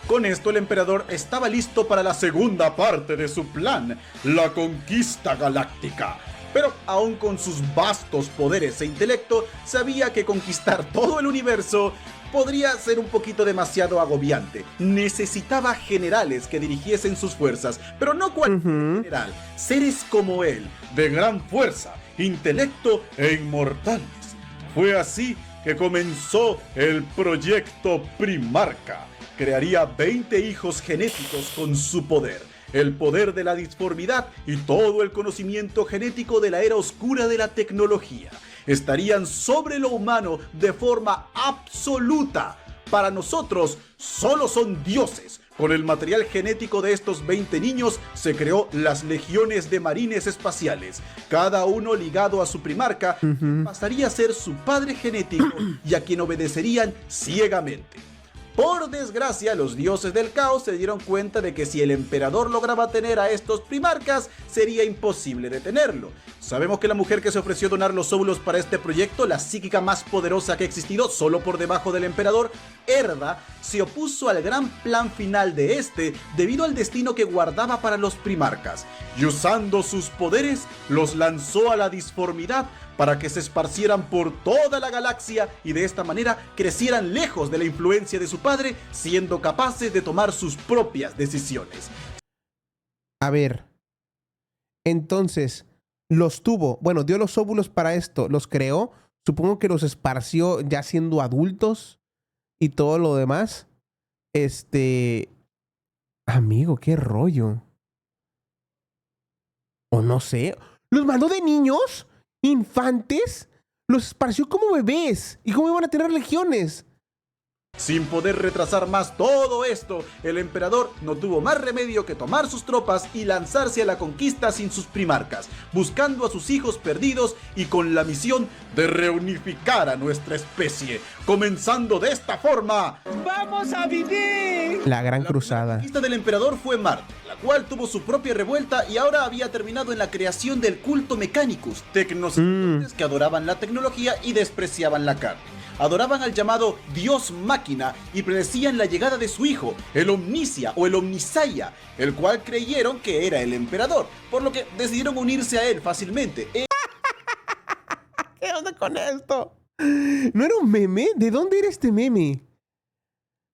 Con esto el emperador estaba listo para la segunda parte de su plan, la conquista galáctica. Pero aún con sus vastos poderes e intelecto, sabía que conquistar todo el universo podría ser un poquito demasiado agobiante. Necesitaba generales que dirigiesen sus fuerzas, pero no cualquier general, seres como él, de gran fuerza, intelecto e inmortales. Fue así que comenzó el proyecto Primarca. Crearía 20 hijos genéticos con su poder, el poder de la disformidad y todo el conocimiento genético de la era oscura de la tecnología. Estarían sobre lo humano de forma absoluta. Para nosotros, solo son dioses. Con el material genético de estos 20 niños se creó las legiones de marines espaciales. Cada uno ligado a su primarca pasaría a ser su padre genético y a quien obedecerían ciegamente. Por desgracia, los dioses del caos se dieron cuenta de que si el emperador lograba tener a estos primarcas, sería imposible detenerlo. Sabemos que la mujer que se ofreció donar los óvulos para este proyecto, la psíquica más poderosa que ha existido, solo por debajo del emperador, Herda, se opuso al gran plan final de este debido al destino que guardaba para los primarcas, y usando sus poderes, los lanzó a la disformidad para que se esparcieran por toda la galaxia y de esta manera crecieran lejos de la influencia de su padre, siendo capaces de tomar sus propias decisiones. A ver, entonces, dio los óvulos para esto, los creó, supongo que los esparció ya siendo adultos y todo lo demás. Amigo, qué rollo. O no sé, ¿los mandó de niños? ¿Infantes? Los esparció como bebés. ¿Y cómo iban a tener legiones? Sin poder retrasar más todo esto, el emperador no tuvo más remedio que tomar sus tropas y lanzarse a la conquista sin sus primarcas, buscando a sus hijos perdidos y con la misión de reunificar a nuestra especie, comenzando de esta forma. ¡Vamos a vivir! La gran cruzada. La conquista del emperador fue Marte, la cual tuvo su propia revuelta y ahora había terminado en la creación del culto Mechanicus, tecnos que adoraban la tecnología y despreciaban la carne. Adoraban al llamado Dios Máquina y predecían la llegada de su hijo, el Omnicia o el Omnisaya, el cual creyeron que era el emperador, por lo que decidieron unirse a él fácilmente. ¿Qué onda con esto? ¿No era un meme? ¿De dónde era este meme?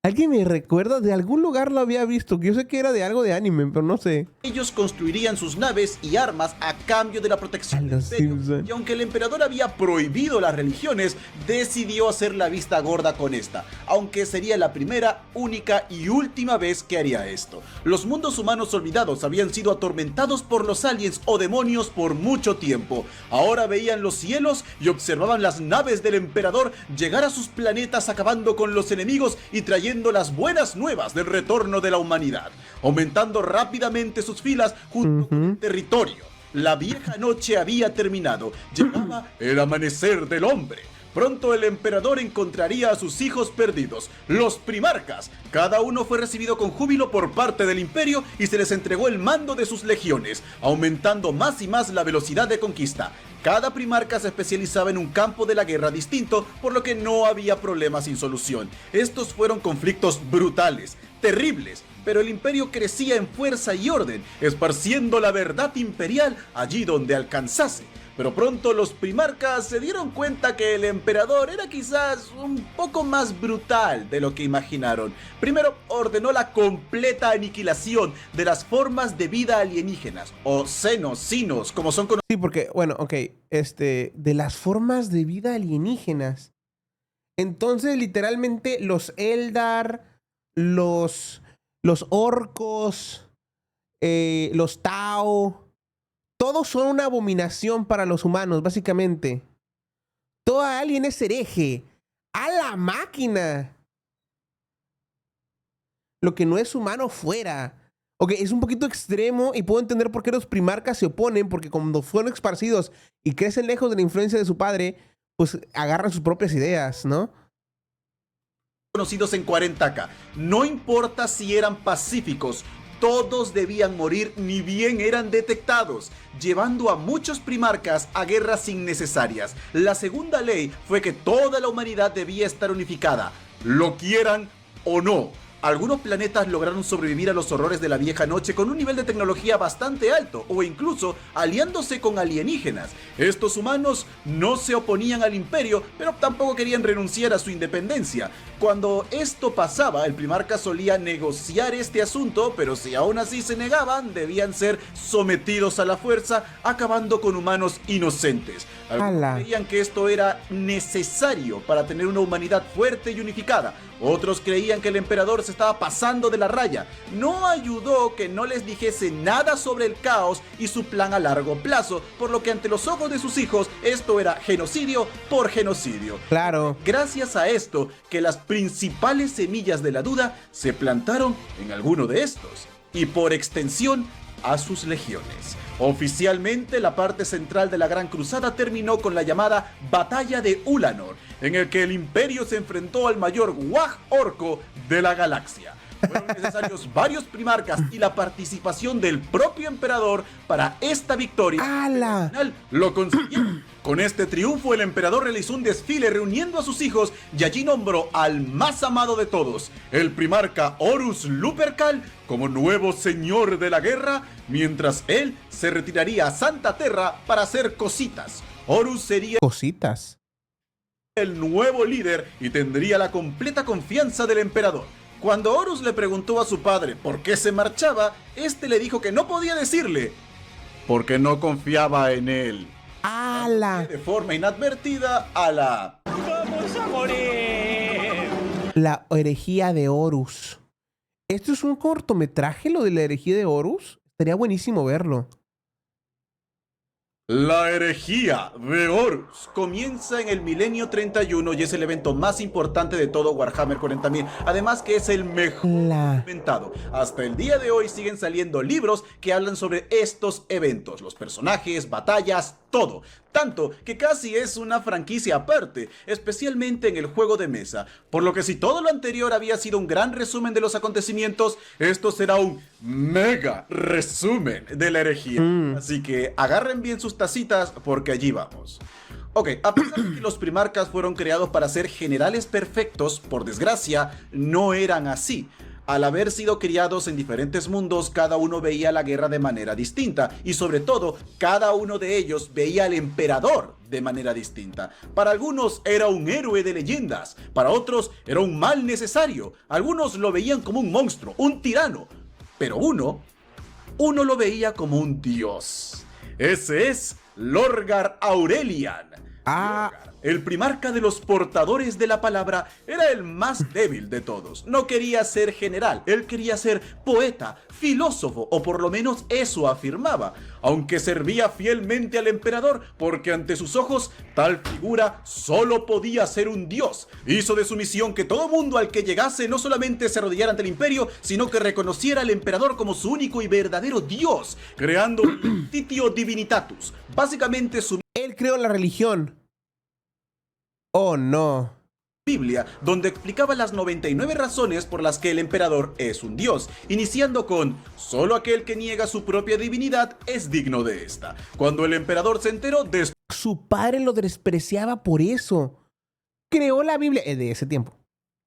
¿Alguien me recuerda? De algún lugar lo había visto. Yo sé que era de algo de anime, pero no sé. Ellos construirían sus naves y armas a cambio de la protección del imperio. Y aunque el emperador había prohibido las religiones, decidió hacer la vista gorda con esta, aunque sería la primera, única y última vez que haría esto. Los mundos humanos olvidados habían sido atormentados por los aliens o demonios por mucho tiempo. Ahora veían los cielos y observaban las naves del emperador llegar a sus planetas, acabando con los enemigos y trayendo las buenas nuevas del retorno de la humanidad, aumentando rápidamente sus filas junto con el territorio. La vieja noche había terminado, llegaba el amanecer del hombre. Pronto el emperador encontraría a sus hijos perdidos, los primarcas. Cada uno fue recibido con júbilo por parte del imperio y se les entregó el mando de sus legiones, aumentando más y más la velocidad de conquista. Cada primarca se especializaba en un campo de la guerra distinto, por lo que no había problema sin solución. Estos fueron conflictos brutales, terribles, pero el imperio crecía en fuerza y orden, esparciendo la verdad imperial allí donde alcanzase. Pero pronto los primarcas se dieron cuenta que el emperador era quizás un poco más brutal de lo que imaginaron. Primero ordenó la completa aniquilación de las formas de vida alienígenas, o sinos, como son conocidos. Sí, porque, bueno, ok, de las formas de vida alienígenas. Entonces, literalmente, los Eldar, los orcos, los Tau, todos son una abominación para los humanos, básicamente. Todo alien es hereje. ¡A la máquina! Lo que no es humano fuera. Ok, es un poquito extremo y puedo entender por qué los primarcas se oponen, porque cuando fueron esparcidos y crecen lejos de la influencia de su padre, pues agarran sus propias ideas, ¿no? Conocidos en 40K. No importa si eran pacíficos, todos debían morir ni bien eran detectados, llevando a muchos primarcas a guerras innecesarias. La segunda ley fue que toda la humanidad debía estar unificada, lo quieran o no. Algunos planetas lograron sobrevivir a los horrores de la vieja noche con un nivel de tecnología bastante alto, o incluso aliándose con alienígenas. Estos humanos no se oponían al imperio, pero tampoco querían renunciar a su independencia. Cuando esto pasaba, el primarca solía negociar este asunto, pero si aún así se negaban, debían ser sometidos a la fuerza, acabando con humanos inocentes. Algunos creían que esto era necesario para tener una humanidad fuerte y unificada. Otros creían que el emperador se estaba pasando de la raya. No ayudó que no les dijese nada sobre el caos y su plan a largo plazo, por lo que ante los ojos de sus hijos esto era genocidio por genocidio. Claro. Gracias a esto que las principales semillas de la duda se plantaron en alguno de estos y por extensión a sus legiones. Oficialmente, la parte central de la Gran Cruzada terminó con la llamada Batalla de Ulanor, en el que el Imperio se enfrentó al mayor Wag Orco de la galaxia. Fueron necesarios varios primarcas y la participación del propio emperador para esta victoria. ¡Hala! Al final lo consiguieron. Con este triunfo, el emperador realizó un desfile reuniendo a sus hijos y allí nombró al más amado de todos, el primarca Horus Lupercal, como nuevo señor de la guerra, mientras él se retiraría a Santa Terra para hacer cositas. Horus sería Cositas. el nuevo líder y tendría la completa confianza del emperador. Cuando Horus le preguntó a su padre por qué se marchaba, este le dijo que no podía decirle, porque no confiaba en él. ¡Hala! De forma inadvertida a la... ¡Vamos a morir! La herejía de Horus. ¿Esto es un cortometraje, lo de la herejía de Horus? Estaría buenísimo verlo. La herejía de Horus comienza en el milenio 31 y es el evento más importante de todo Warhammer 40.000. Además que es el mejor inventado. Hasta el día de hoy siguen saliendo libros que hablan sobre estos eventos. Los personajes, batallas, todo. Tanto que casi es una franquicia aparte, especialmente en el juego de mesa. Por lo que si todo lo anterior había sido un gran resumen de los acontecimientos, esto será un mega resumen de la herejía. Así que agarren bien sus tacitas porque allí vamos. Ok, a pesar de que los primarcas fueron creados para ser generales perfectos, por desgracia, no eran así. Al haber sido criados en diferentes mundos, cada uno veía la guerra de manera distinta y sobre todo, cada uno de ellos veía al emperador de manera distinta. Para algunos era un héroe de leyendas, para otros era un mal necesario, algunos lo veían como un monstruo, un tirano, pero uno lo veía como un dios. Ese es Lorgar Aurelian. Lorgar, el primarca de los portadores de la palabra, era el más débil de todos. No quería ser general, él quería ser poeta, filósofo, o por lo menos eso afirmaba, aunque servía fielmente al emperador, porque ante sus ojos tal figura solo podía ser un dios. Hizo de su misión que todo mundo al que llegase no solamente se arrodillara ante el imperio, sino que reconociera al emperador como su único y verdadero dios, creando Titio Divinitatus. Básicamente su Él creó la religión. Oh, no. Biblia, donde explicaba las 99 razones por las que el emperador es un dios, iniciando con: solo aquel que niega su propia divinidad es digno de esta. Cuando el emperador se enteró, Su padre lo despreciaba por eso. Creó la Biblia de ese tiempo.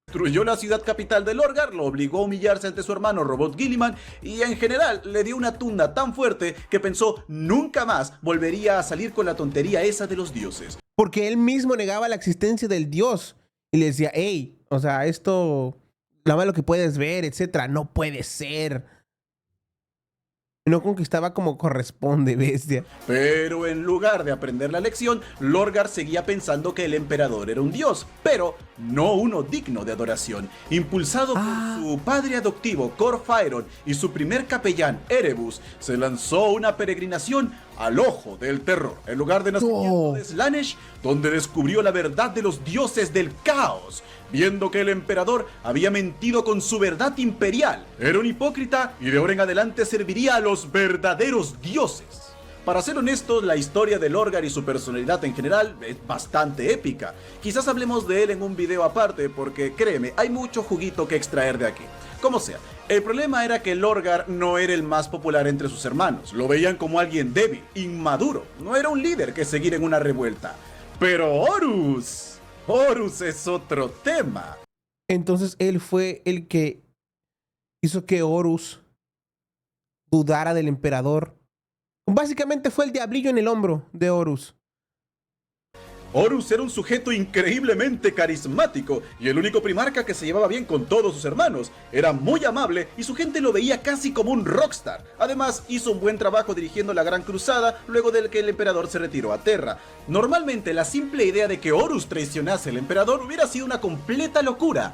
destruyó la ciudad capital de Lorgar, lo obligó a humillarse ante su hermano Robot Guilliman y en general le dio una tunda tan fuerte que pensó nunca más volvería a salir con la tontería esa de los dioses. Porque él mismo negaba la existencia del dios. Y le decía, hey, o sea, esto, nada más lo que puedes ver, etcétera, no puede ser. Y no conquistaba como corresponde, bestia. Pero en lugar de aprender la lección, Lorgar seguía pensando que el emperador era un dios, pero no uno digno de adoración. Impulsado por su padre adoptivo, Cor Phaeron, y su primer capellán, Erebus, se lanzó una peregrinación al Ojo del Terror, el lugar de nacimiento de Slaanesh, donde descubrió la verdad de los dioses del caos. Viendo que el emperador había mentido con su verdad imperial, era un hipócrita y de ahora en adelante serviría a los verdaderos dioses. Para ser honestos, la historia de Lorgar y su personalidad en general es bastante épica. Quizás hablemos de él en un video aparte porque, créeme, hay mucho juguito que extraer de aquí. Como sea, el problema era que Lorgar no era el más popular entre sus hermanos. Lo veían como alguien débil, inmaduro. No era un líder que seguir en una revuelta. Pero Horus es otro tema. Entonces él fue el que hizo que Horus dudara del emperador. Básicamente fue el diablillo en el hombro de Horus. Horus era un sujeto increíblemente carismático y el único primarca que se llevaba bien con todos sus hermanos. Era muy amable y su gente lo veía casi como un rockstar. Además, hizo un buen trabajo dirigiendo la Gran Cruzada luego de que el emperador se retiró a Terra. Normalmente, la simple idea de que Horus traicionase al emperador hubiera sido una completa locura.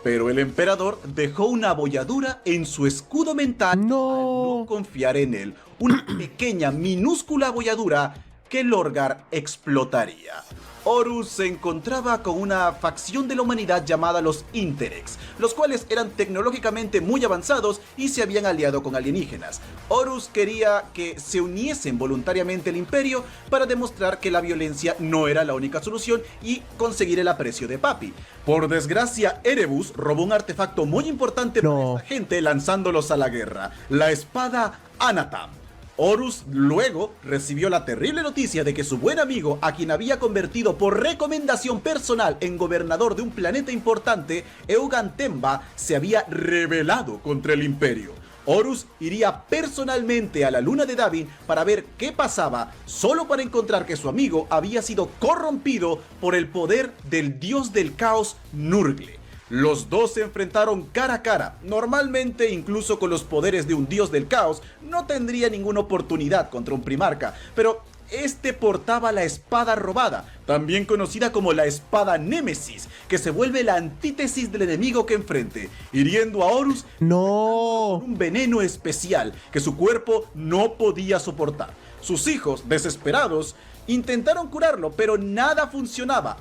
Pero el emperador dejó una abolladura en su escudo mental al no confiar en él. Una pequeña, minúscula abolladura que Lorgar explotaría. Horus se encontraba con una facción de la humanidad llamada los Interex, los cuales eran tecnológicamente muy avanzados y se habían aliado con alienígenas. Horus quería que se uniesen voluntariamente al imperio para demostrar que la violencia no era la única solución y conseguir el aprecio de Papi. Por desgracia, Erebus robó un artefacto muy importante para esta gente lanzándolos a la guerra, la espada Anatam. Horus luego recibió la terrible noticia de que su buen amigo, a quien había convertido por recomendación personal en gobernador de un planeta importante, Eugan Temba, se había rebelado contra el imperio. Horus iría personalmente a la luna de Davin para ver qué pasaba, solo para encontrar que su amigo había sido corrompido por el poder del dios del caos Nurgle. Los dos se enfrentaron cara a cara. Normalmente, incluso con los poderes de un dios del caos, no tendría ninguna oportunidad contra un primarca, pero este portaba la espada robada, también conocida como la espada Némesis, que se vuelve la antítesis del enemigo que enfrente, hiriendo a Horus con un veneno especial que su cuerpo no podía soportar. Sus hijos, desesperados, intentaron curarlo, pero nada funcionaba.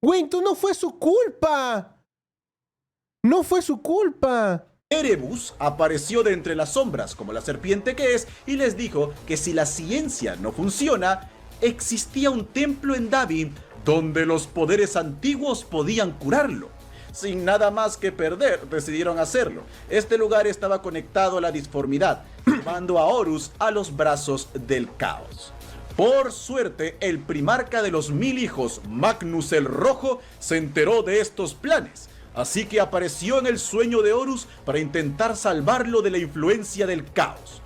Güey, tú no fue su culpa. No fue su culpa. Erebus apareció de entre las sombras como la serpiente que es y les dijo que si la ciencia no funciona, existía un templo en Davin donde los poderes antiguos podían curarlo. Sin nada más que perder, decidieron hacerlo. Este lugar estaba conectado a la disformidad, llevando a Horus a los brazos del caos. Por suerte, el primarca de los 1000 hijos, Magnus el Rojo, se enteró de estos planes. Así que apareció en el sueño de Horus para intentar salvarlo de la influencia del caos.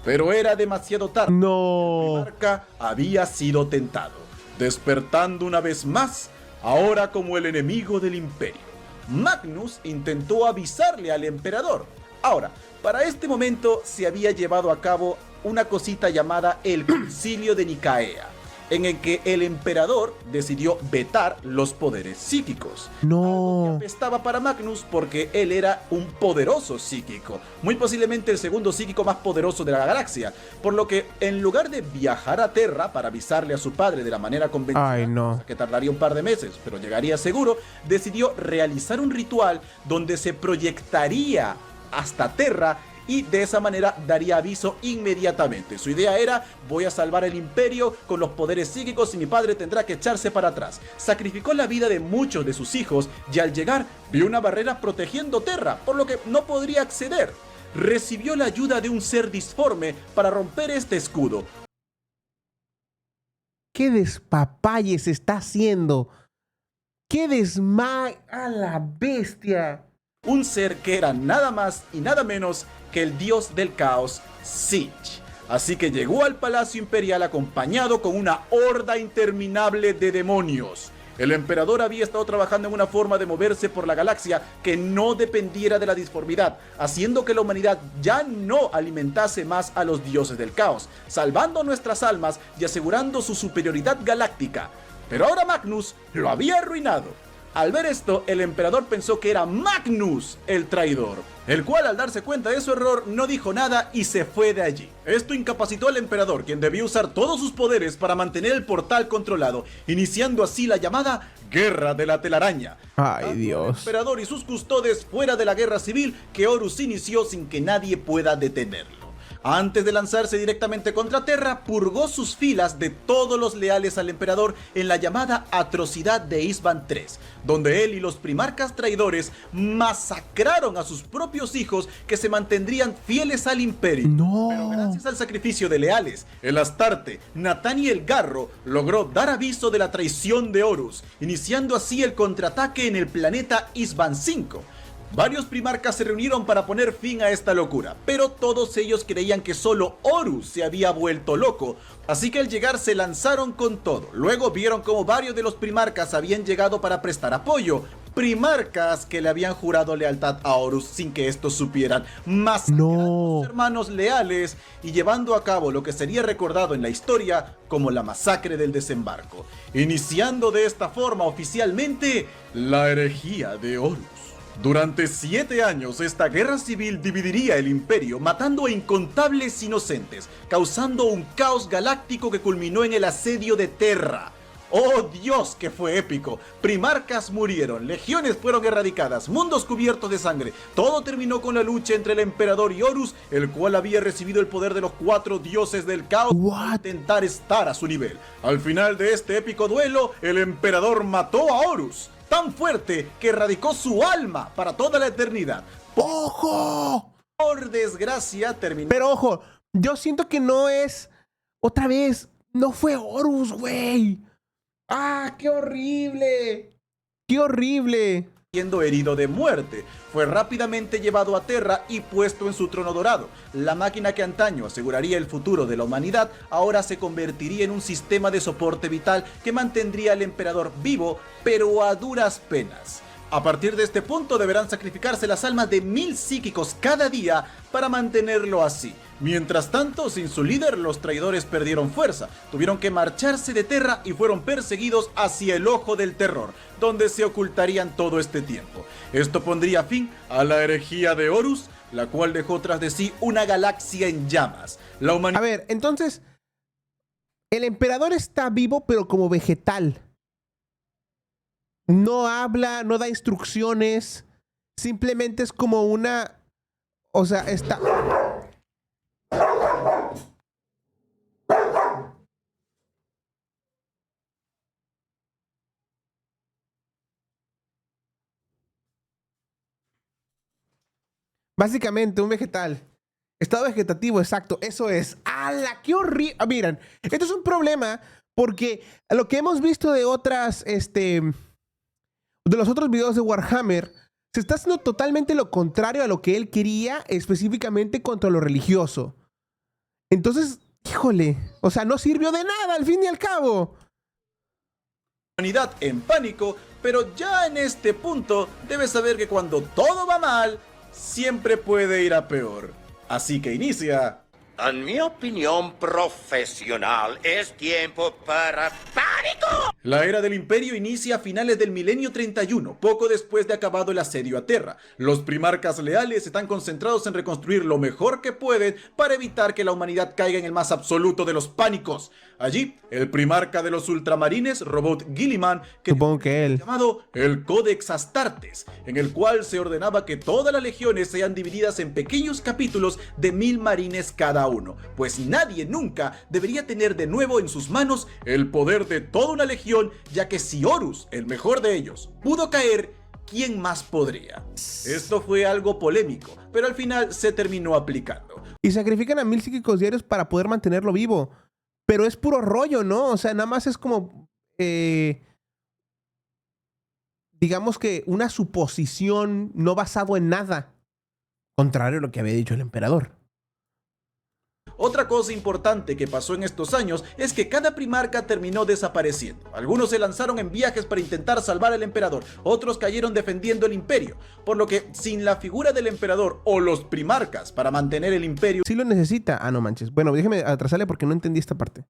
Pero era demasiado tarde. No. El primarca había sido tentado, despertando una vez más, ahora como el enemigo del imperio. Magnus intentó avisarle al emperador. Ahora, para este momento se había llevado a cabo una cosita llamada el Concilio de Nicea, en el que el emperador decidió vetar los poderes psíquicos. No. Algo que apestaba para Magnus porque él era un poderoso psíquico, muy posiblemente el segundo psíquico más poderoso de la galaxia, por lo que en lugar de viajar a Terra para avisarle a su padre de la manera convencional, que tardaría un par de meses, pero llegaría seguro, decidió realizar un ritual donde se proyectaría hasta Terra y de esa manera daría aviso inmediatamente. Su idea era: voy a salvar el imperio con los poderes psíquicos y mi padre tendrá que echarse para atrás. Sacrificó la vida de muchos de sus hijos y al llegar vio una barrera protegiendo Terra, por lo que no podría acceder. Recibió la ayuda de un ser disforme para romper este escudo. ¿Qué despapalle se está haciendo? ¡Qué ¡A la bestia! Un ser que era nada más y nada menos que el dios del caos, Tzeentch. Así que llegó al Palacio Imperial acompañado con una horda interminable de demonios. El emperador había estado trabajando en una forma de moverse por la galaxia que no dependiera de la disformidad, haciendo que la humanidad ya no alimentase más a los dioses del caos, salvando nuestras almas y asegurando su superioridad galáctica. Pero ahora Magnus lo había arruinado. Al ver esto, el emperador pensó que era Magnus el traidor, el cual al darse cuenta de su error no dijo nada y se fue de allí. Esto incapacitó al emperador, quien debió usar todos sus poderes para mantener el portal controlado, iniciando así la llamada Guerra de la Telaraña. ¡Ay, Dios! El emperador y sus custodes fuera de la guerra civil que Horus inició sin que nadie pueda detenerlo. Antes de lanzarse directamente contra Terra, purgó sus filas de todos los leales al emperador en la llamada Atrocidad de Isban III, donde él y los primarcas traidores masacraron a sus propios hijos que se mantendrían fieles al imperio. ¡No! Pero gracias al sacrificio de leales, el Astarte, Nathaniel Garro logró dar aviso de la traición de Horus, iniciando así el contraataque en el planeta Isban V. Varios primarcas se reunieron para poner fin a esta locura, pero todos ellos creían que solo Horus se había vuelto loco, así que al llegar se lanzaron con todo. Luego vieron como varios de los primarcas habían llegado para prestar apoyo, primarcas que le habían jurado lealtad a Horus sin que estos supieran, masacrando a sus hermanos leales y llevando a cabo lo que sería recordado en la historia como la masacre del desembarco, iniciando de esta forma oficialmente la herejía de Horus. Durante 7 años, esta guerra civil dividiría el imperio, matando a incontables inocentes, causando un caos galáctico que culminó en el asedio de Terra. ¡Oh Dios, que fue épico! Primarcas murieron, legiones fueron erradicadas, mundos cubiertos de sangre. Todo terminó con la lucha entre el emperador y Horus, el cual había recibido el poder de los 4 dioses del caos para intentar estar a su nivel. Al final de este épico duelo, el emperador mató a Horus, tan fuerte que erradicó su alma para toda la eternidad. ¡Ojo! Por desgracia terminó... Pero ojo, yo siento que no es... Otra vez, no fue Horus, güey. ¡Ah, qué horrible! ¡Qué horrible! Siendo herido de muerte, fue rápidamente llevado a Terra y puesto en su trono dorado. La máquina que antaño aseguraría el futuro de la humanidad, ahora se convertiría en un sistema de soporte vital que mantendría al emperador vivo, pero a duras penas. A partir de este punto deberán sacrificarse las almas de 1000 psíquicos cada día para mantenerlo así. Mientras tanto, sin su líder, los traidores perdieron fuerza, tuvieron que marcharse de Terra y fueron perseguidos hacia el Ojo del Terror, donde se ocultarían todo este tiempo. Esto pondría fin a la herejía de Horus, la cual dejó tras de sí una galaxia en llamas. La humanidad... A ver, entonces, el emperador está vivo, pero como vegetal. No habla, no da instrucciones, simplemente es como una... O sea, está... Básicamente, un vegetal. Estado vegetativo, exacto. Eso es. ¡Hala! ¡Qué horrible! Miren, esto es un problema porque lo que hemos visto de otras, de los otros videos de Warhammer, se está haciendo totalmente lo contrario a lo que él quería, específicamente contra lo religioso. Entonces, híjole, o sea, no sirvió de nada al fin y al cabo. Humanidad en pánico, pero ya en este punto debes saber que cuando todo va mal, siempre puede ir a peor. Así que inicia... En mi opinión profesional, es tiempo para pánico. La era del Imperio inicia a finales del milenio 31, poco después de acabado el asedio a Terra. Los primarcas leales están concentrados en reconstruir lo mejor que pueden para evitar que la humanidad caiga en el más absoluto de los pánicos. Allí, el primarca de los ultramarines, Robot Guilliman, supongo que él, llamado el Codex Astartes, en el cual se ordenaba que todas las legiones sean divididas en pequeños capítulos de 1000 marines cada uno, pues nadie nunca debería tener de nuevo en sus manos el poder de toda una legión, ya que si Horus, el mejor de ellos, pudo caer, ¿quién más podría? Esto fue algo polémico, pero al final se terminó aplicando. Y sacrifican a 1000 psíquicos diarios para poder mantenerlo vivo. Pero es puro rollo, ¿no? O sea, nada más es como... digamos que una suposición no basado en nada. Contrario a lo que había dicho el emperador. Otra cosa importante que pasó en estos años es que cada primarca terminó desapareciendo. Algunos se lanzaron en viajes para intentar salvar al emperador, otros cayeron defendiendo el imperio, por lo que sin la figura del emperador o los primarcas para mantener el imperio... Sí lo necesita. Ah, no manches. Bueno, déjeme atrasarle porque no entendí esta parte.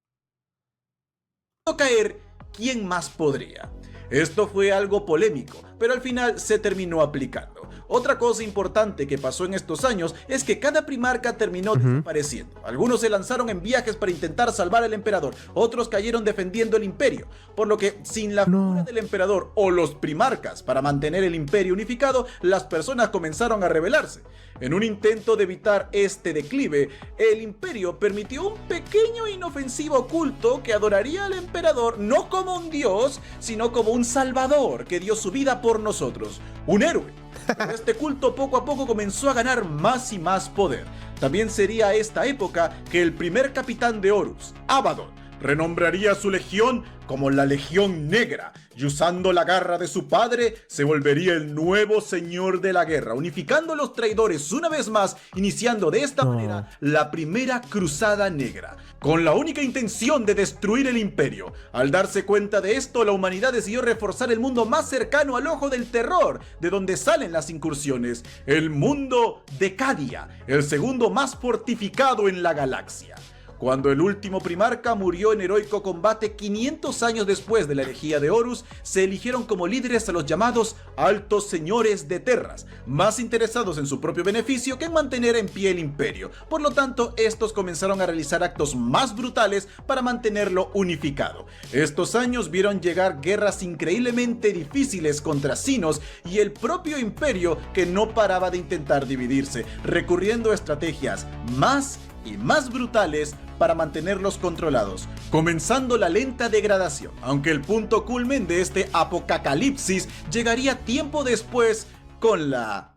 Caer, ¿quién más podría? Esto fue algo polémico, pero al final se terminó aplicando. Otra cosa importante que pasó en estos años es que cada primarca terminó desapareciendo. Algunos se lanzaron en viajes para intentar salvar al emperador, otros cayeron defendiendo el imperio, por lo que sin la figura del emperador o los primarcas para mantener el imperio unificado, las personas comenzaron a rebelarse. En un intento de evitar este declive, el imperio permitió un pequeño e inofensivo culto que adoraría al emperador no como un dios, sino como un salvador que dio su vida por nosotros, un héroe. Pero este culto poco a poco comenzó a ganar más y más poder. También sería esta época que el primer capitán de Horus, Abaddon, renombraría su legión como la Legión Negra, y usando la garra de su padre, se volvería el nuevo señor de la guerra, unificando a los traidores una vez más, iniciando de esta manera la primera cruzada negra, con la única intención de destruir el imperio. Al darse cuenta de esto, la humanidad decidió reforzar el mundo más cercano al ojo del terror, de donde salen las incursiones, el mundo de Cadia, el segundo más fortificado en la galaxia. Cuando el último primarca murió en heroico combate 500 años después de la herejía de Horus, se eligieron como líderes a los llamados Altos Señores de Terras, más interesados en su propio beneficio que en mantener en pie el imperio. Por lo tanto, estos comenzaron a realizar actos más brutales para mantenerlo unificado. Estos años vieron llegar guerras increíblemente difíciles contra Sinos y el propio imperio, que no paraba de intentar dividirse, recurriendo a estrategias más y más brutales para mantenerlos controlados, comenzando la lenta degradación, aunque el punto culmen de este apocalipsis llegaría tiempo después con la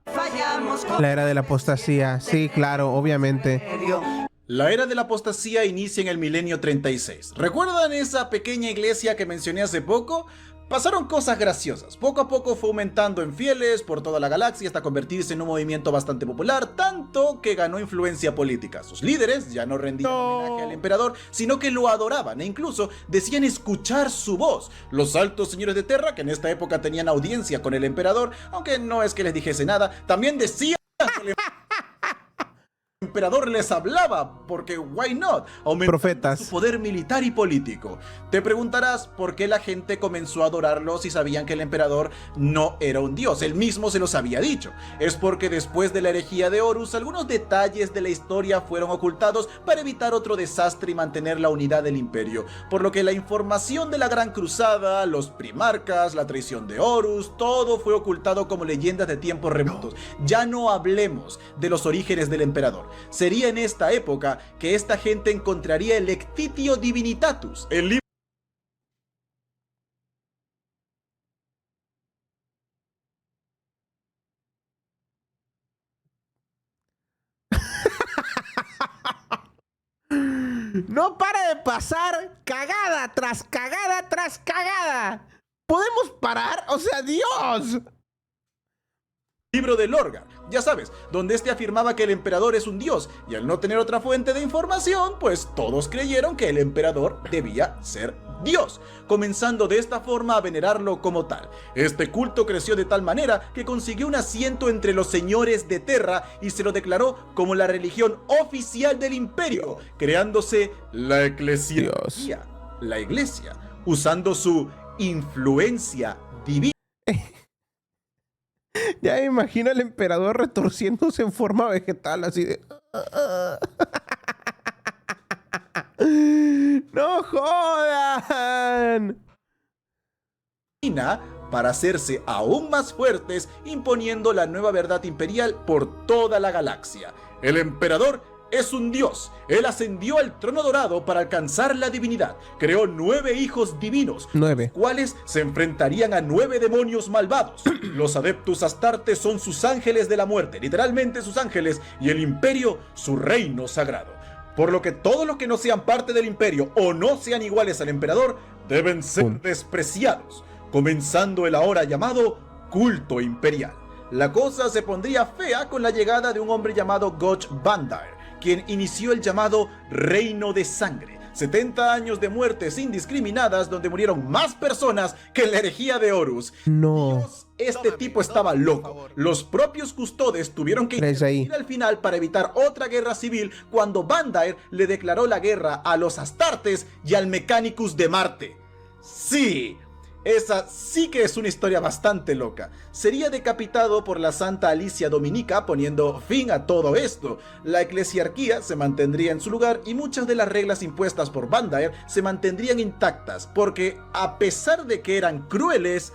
era de la apostasía. Sí, claro, obviamente. La era de la apostasía inicia en el milenio 36. ¿Recuerdan esa pequeña iglesia que mencioné hace poco? Pasaron cosas graciosas. Poco a poco fue aumentando en fieles por toda la galaxia hasta convertirse en un movimiento bastante popular, tanto que ganó influencia política. Sus líderes ya no rendían homenaje al emperador, sino que lo adoraban e incluso decían escuchar su voz. Los altos señores de Terra, que en esta época tenían audiencia con el emperador, aunque no es que les dijese nada, también decían que el emperador les hablaba, porque why not, aumentando Profetas. su poder militar y político. Te preguntarás por qué la gente comenzó a adorarlo si sabían que el emperador no era un dios. Él mismo se los había dicho. Es porque después de la herejía de Horus, algunos detalles de la historia fueron ocultados para evitar otro desastre y mantener la unidad del imperio, por lo que la información de la Gran Cruzada, los primarcas, la traición de Horus, todo fue ocultado como leyendas de tiempos remotos. Ya no hablemos de los orígenes del emperador. Sería en esta época que esta gente encontraría el Lectitio Divinitatus, el libro No para de pasar cagada tras cagada tras cagada. ¿Podemos parar? O sea, Dios. de Lorgar, ya sabes, donde este afirmaba que el emperador es un dios, y al no tener otra fuente de información, pues todos creyeron que el emperador debía ser Dios, comenzando de esta forma a venerarlo como tal. Este culto creció de tal manera que consiguió un asiento entre los señores de Terra y se lo declaró como la religión oficial del imperio, creándose la eclesiarquía, la iglesia, usando su influencia divina. Ya me imagino al emperador retorciéndose en forma vegetal, así de... ¡No jodan! Para hacerse aún más fuertes, imponiendo la nueva verdad imperial por toda la galaxia. El emperador es un dios. Él ascendió al trono dorado para alcanzar la divinidad. Creó 9 hijos divinos, 9. los cuales se enfrentarían a 9 demonios malvados. Los Adeptus Astartes son sus ángeles de la muerte, literalmente sus ángeles, y el imperio su reino sagrado. Por lo que todos los que no sean parte del imperio o no sean iguales al emperador deben ser despreciados, comenzando el ahora llamado culto imperial. La cosa se pondría fea con la llegada de un hombre llamado Goch Bandair, quien inició el llamado Reino de Sangre. 70 años de muertes indiscriminadas donde murieron más personas que en la herejía de Horus. No. Dios, este tipo estaba loco. Los propios custodes tuvieron que intervenir al final para evitar otra guerra civil cuando Bandair le declaró la guerra a los Astartes y al Mechanicus de Marte. Sí, esa sí que es una historia bastante loca. Sería decapitado por la Santa Alicia Dominica, poniendo fin a todo esto. La eclesiarquía se mantendría en su lugar y muchas de las reglas impuestas por Bandair se mantendrían intactas, porque a pesar de que eran crueles,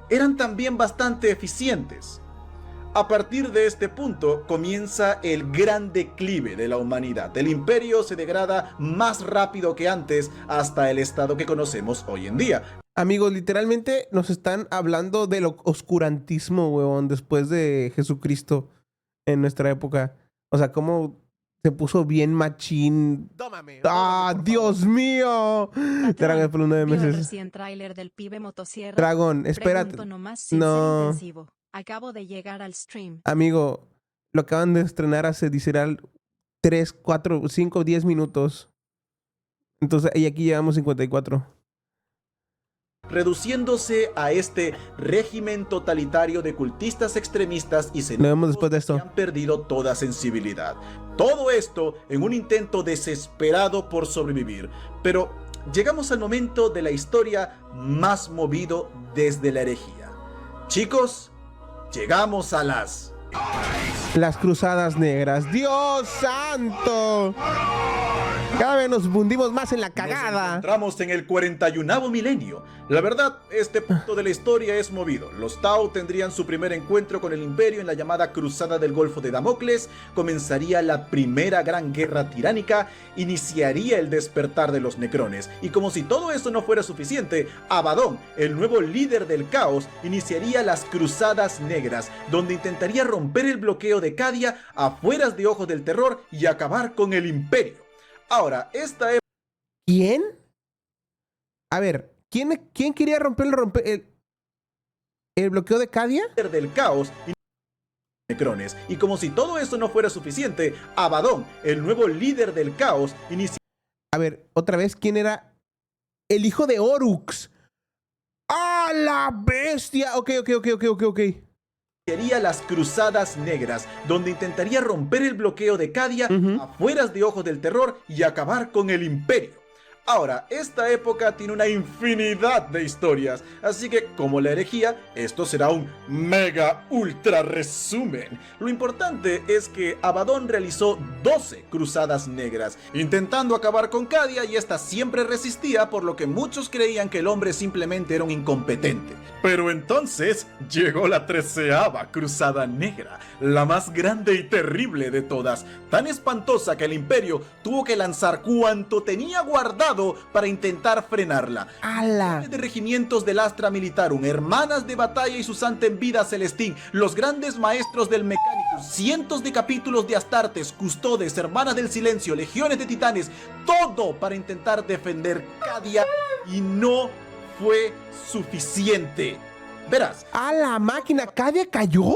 eran también bastante eficientes. A partir de este punto comienza el gran declive de la humanidad. El imperio se degrada más rápido que antes hasta el estado que conocemos hoy en día. Amigos, literalmente nos están hablando del oscurantismo, huevón, después de Jesucristo en nuestra época. O sea, cómo Se puso bien machín. ¡Tómame! ¡Ah, Dios mío! Dragon, por 9 ¿Vio el meses. recién tráiler del pibe motosierra? Dragón, espérate. Pregunto nomás No. intensivo. Acabo de llegar al stream. Amigo, lo acaban de estrenar hace, literal, 3, 4, 5, 10 minutos. Entonces, y aquí llevamos 54. reduciéndose a este régimen totalitario de cultistas extremistas y Lo vemos después de esto. que han perdido toda sensibilidad. Todo esto en un intento desesperado por sobrevivir. Pero llegamos al momento de la historia más movido desde la herejía. Chicos, llegamos a las Cruzadas Negras. ¡Dios santo! Cada vez nos hundimos más en la Nos cagada. encontramos en el 41º milenio. La verdad, este punto de la historia es movido. Los Tau tendrían su primer encuentro con el Imperio en la llamada Cruzada del Golfo de Damocles. Comenzaría la primera gran guerra tiránica. Iniciaría el despertar de los Necrones. Y como si todo eso no fuera suficiente, Abaddon, el nuevo líder del caos, iniciaría las Cruzadas Negras, donde intentaría romper el bloqueo de Cadia, afueras de Ojos del Terror, y acabar con el Imperio. Ahora, esta es ¿Quién? A ver, ¿quién quería romper el bloqueo de Cadia? líder del caos y Necrones. Y como si todo eso no fuera suficiente, Abaddon, el nuevo líder del caos, A ver, otra vez, ¿quién era? El hijo de Orux. ¡Ah, la bestia! Ok. iniciaría las Cruzadas Negras, donde intentaría romper el bloqueo de Cadia, afueras de Ojos del Terror, y acabar con el Imperio. Ahora, esta época tiene una infinidad de historias, así que, como la herejía, esto será un mega ultra resumen. Lo importante es que Abaddon realizó 12 Cruzadas Negras, intentando acabar con Cadia, y esta siempre resistía, por lo que muchos creían que el hombre simplemente era un incompetente. Pero entonces llegó la 13ª Cruzada Negra, la más grande y terrible de todas, tan espantosa que el Imperio tuvo que lanzar cuanto tenía guardado para intentar frenarla. ¡Hala! De regimientos del Astra Militarum, hermanas de batalla y su santa en vida Celestín, los grandes maestros del Mechanicus, cientos de capítulos de Astartes, custodes, hermanas del silencio, legiones de titanes, todo para intentar defender Cadia, y no fue suficiente. Verás, ¡A la máquina! ¡Cadia cayó!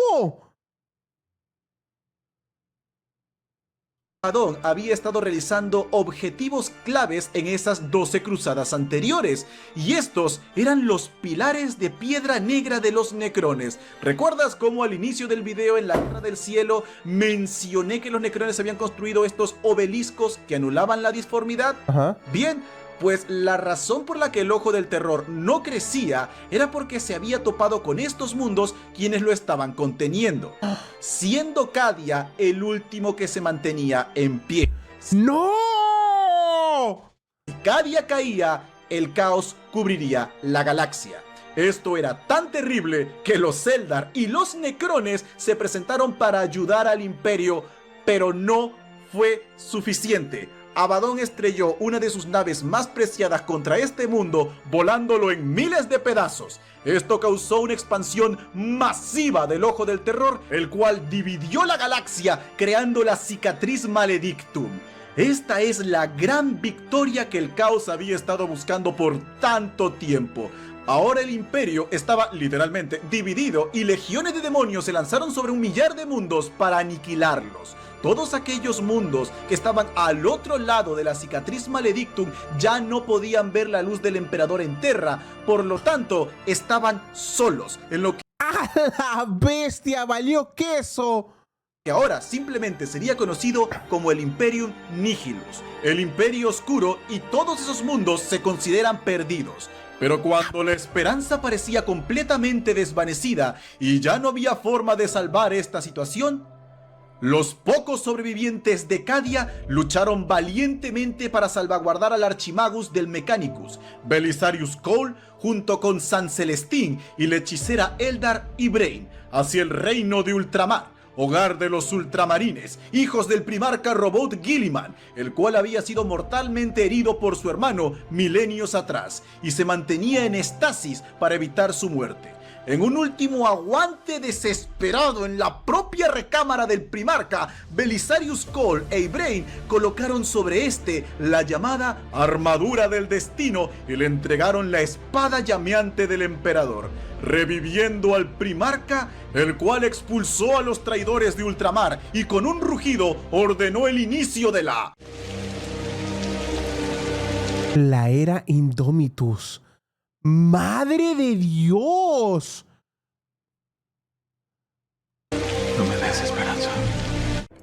Abaddon había estado realizando objetivos claves en esas 12 cruzadas anteriores, y estos eran los pilares de piedra negra de los Necrones. ¿Recuerdas cómo al inicio del video en la Guerra del Cielo mencioné que los Necrones habían construido estos obeliscos que anulaban la disformidad? Ajá. Bien, pues la razón por la que el Ojo del Terror no crecía era porque se había topado con estos mundos quienes lo estaban conteniendo, siendo Cadia el último que se mantenía en pie. ¡No! Si Cadia caía, el caos cubriría la galaxia. Esto era tan terrible que los Eldar y los Necrones se presentaron para ayudar al Imperio, pero no fue suficiente. Abaddon estrelló una de sus naves más preciadas contra este mundo, volándolo en miles de pedazos. Esto causó una expansión masiva del Ojo del Terror, el cual dividió la galaxia, creando la Cicatriz Maledictum. Esta es la gran victoria que el caos había estado buscando por tanto tiempo. Ahora el Imperio estaba literalmente dividido, y legiones de demonios se lanzaron sobre 1 millar de mundos para aniquilarlos. Todos aquellos mundos que estaban al otro lado de la Cicatriz Maledictum ya no podían ver la luz del Emperador en Terra, por lo tanto estaban solos, en lo ¡A la bestia! ¡Valió queso! que ahora simplemente sería conocido como el Imperium Nihilus, el Imperio Oscuro, y todos esos mundos se consideran perdidos. Pero cuando la esperanza parecía completamente desvanecida y ya no había forma de salvar esta situación, los pocos sobrevivientes de Cadia lucharon valientemente para salvaguardar al Archimagus del Mechanicus, Belisarius Cole, junto con San Celestín y la hechicera Eldar Ibraine, hacia el reino de Ultramar, hogar de los ultramarines, hijos del primarca Robot Guilliman, el cual había sido mortalmente herido por su hermano milenios atrás y se mantenía en estasis para evitar su muerte. En un último aguante desesperado en la propia recámara del primarca, Belisarius Cawl e Ibrahim colocaron sobre este la llamada armadura del destino y le entregaron la espada llameante del emperador, reviviendo al primarca, el cual expulsó a los traidores de ultramar y con un rugido ordenó el inicio de la era Indomitus. ¡Madre de Dios! No me des esperanza.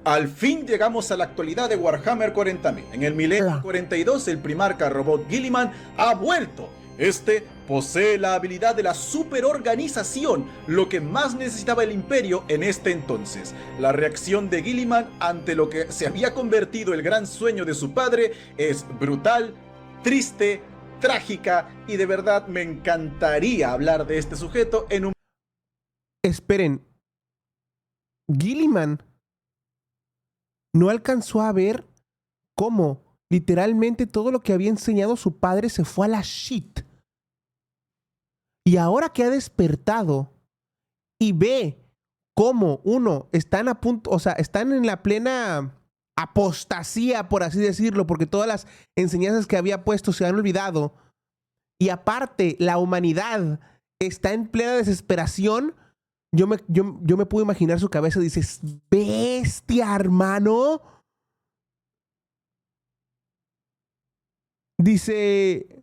Al fin llegamos a la actualidad de Warhammer 40.000. En el milenio 42, el primarca robot Guilliman ha vuelto. Este posee la habilidad de la superorganización, lo que más necesitaba el Imperio en este entonces. La reacción de Guilliman ante lo que se había convertido el gran sueño de su padre es brutal, triste, trágica, y de verdad me encantaría hablar de este sujeto en un... Esperen. Guilliman no alcanzó a ver cómo literalmente todo lo que había enseñado su padre se fue a la shit. Y ahora que ha despertado y ve cómo están a punto, o sea, están en la plena apostasía, por así decirlo, porque todas las enseñanzas que había puesto se han olvidado. Y aparte, la humanidad está en plena desesperación. Yo me puedo imaginar su cabeza. Dices, bestia, hermano. Dice,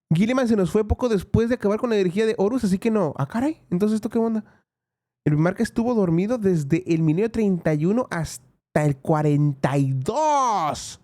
Guilliman se nos fue poco después de acabar con la energía de Horus, así que no. Ah, caray. Entonces, ¿esto qué onda? El primarca estuvo dormido desde el milenio 31 hasta el 42.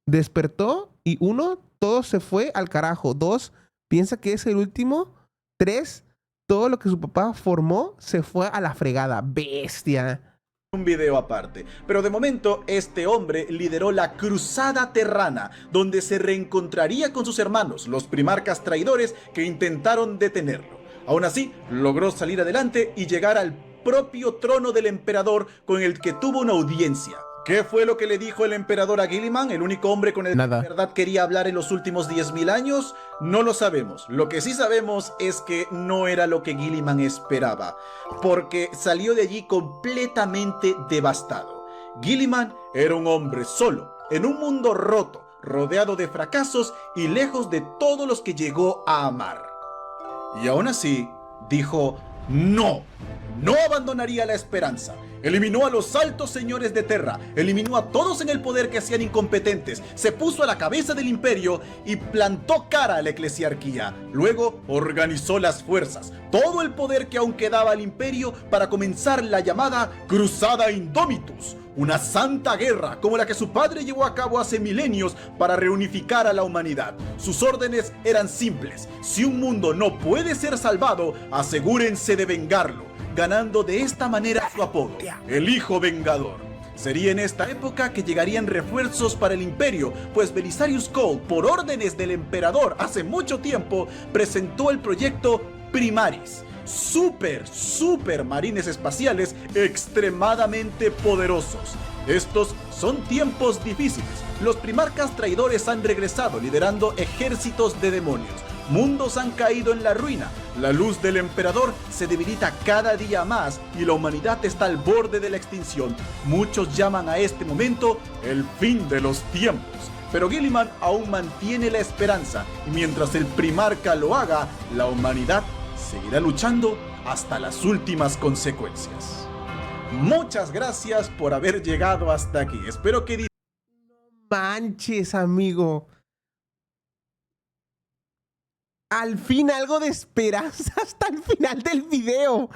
Despertó y 1, todo se fue al carajo. 2, piensa que es el último. 3, todo lo que su papá formó se fue a la fregada. Bestia. Un video aparte, pero de momento este hombre lideró la Cruzada Terrana, donde se reencontraría con sus hermanos, los primarcas traidores que intentaron detenerlo. Aún así, logró salir adelante y llegar al propio trono del emperador, con el que tuvo una audiencia. ¿Qué fue lo que le dijo el emperador a Guilliman, el único hombre con el que de verdad quería hablar en los últimos 10.000 años? No lo sabemos. Lo que sí sabemos es que no era lo que Guilliman esperaba, porque salió de allí completamente devastado. Guilliman era un hombre solo, en un mundo roto, rodeado de fracasos y lejos de todos los que llegó a amar. Y aún así, dijo, ¡no! No abandonaría la esperanza. Eliminó a los altos señores de Terra, eliminó a todos en el poder que hacían incompetentes, se puso a la cabeza del imperio y plantó cara a la eclesiarquía. Luego organizó las fuerzas, todo el poder que aún quedaba al imperio, para comenzar la llamada Cruzada Indomitus, una santa guerra como la que su padre llevó a cabo hace milenios para reunificar a la humanidad. Sus órdenes eran simples: si un mundo no puede ser salvado, asegúrense de vengarlo, ganando de esta manera su apodo, el Hijo Vengador. Sería en esta época que llegarían refuerzos para el imperio, pues Belisarius Cawl, por órdenes del emperador hace mucho tiempo, presentó el proyecto Primaris. Super marines espaciales extremadamente poderosos. Estos son tiempos difíciles. Los primarcas traidores han regresado liderando ejércitos de demonios. Mundos han caído en la ruina, la luz del emperador se debilita cada día más y la humanidad está al borde de la extinción. Muchos llaman a este momento el fin de los tiempos, pero Guilliman aún mantiene la esperanza, y mientras el primarca lo haga, la humanidad seguirá luchando hasta las últimas consecuencias. Muchas gracias por haber llegado hasta aquí. Espero que... Manches, amigo. Al fin algo de esperanza hasta el final del video.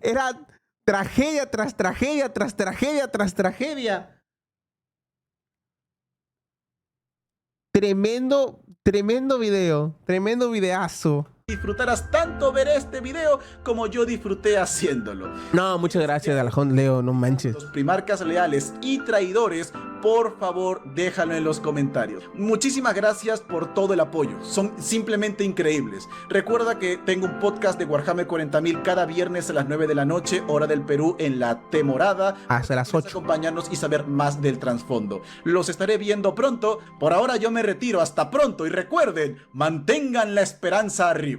Era tragedia tras tragedia, tras tragedia, tras tragedia. Tremendo video. Tremendo videazo. disfrutarás tanto ver este video como yo disfruté haciéndolo. No, muchas gracias, Alejón Leo, no manches. Los primarcas leales y traidores, por favor, déjalo en los comentarios. Muchísimas gracias por todo el apoyo. Son simplemente increíbles. Recuerda que tengo un podcast de Warhammer 40.000 cada viernes a las 9 de la noche, hora del Perú, en la temporada. Hasta las 8. Acompañarnos y saber más del trasfondo. Los estaré viendo pronto. Por ahora yo me retiro. Hasta pronto. Y recuerden, mantengan la esperanza arriba.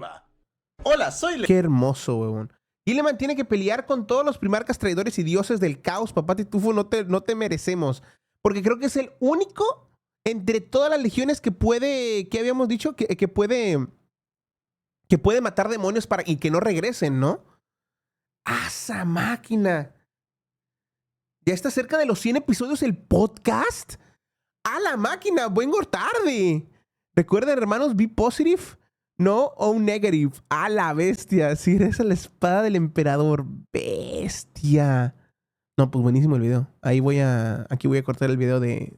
Hola, soy Qué hermoso, huevón. Gilliman tiene que pelear con todos los primarcas traidores y dioses del caos, papá Titufo, no te merecemos. Porque creo que es el único entre todas las legiones que puede, ¿qué habíamos dicho? Que puede matar demonios y que no regresen, ¿no? ¡Asa máquina! Ya está cerca de los 100 episodios el podcast. ¡A la máquina! ¡Vengo tarde! Recuerden, hermanos, be positive. No o negative. A la bestia. Si eres la espada del emperador. Bestia. No, pues buenísimo el video. Aquí voy a cortar el video de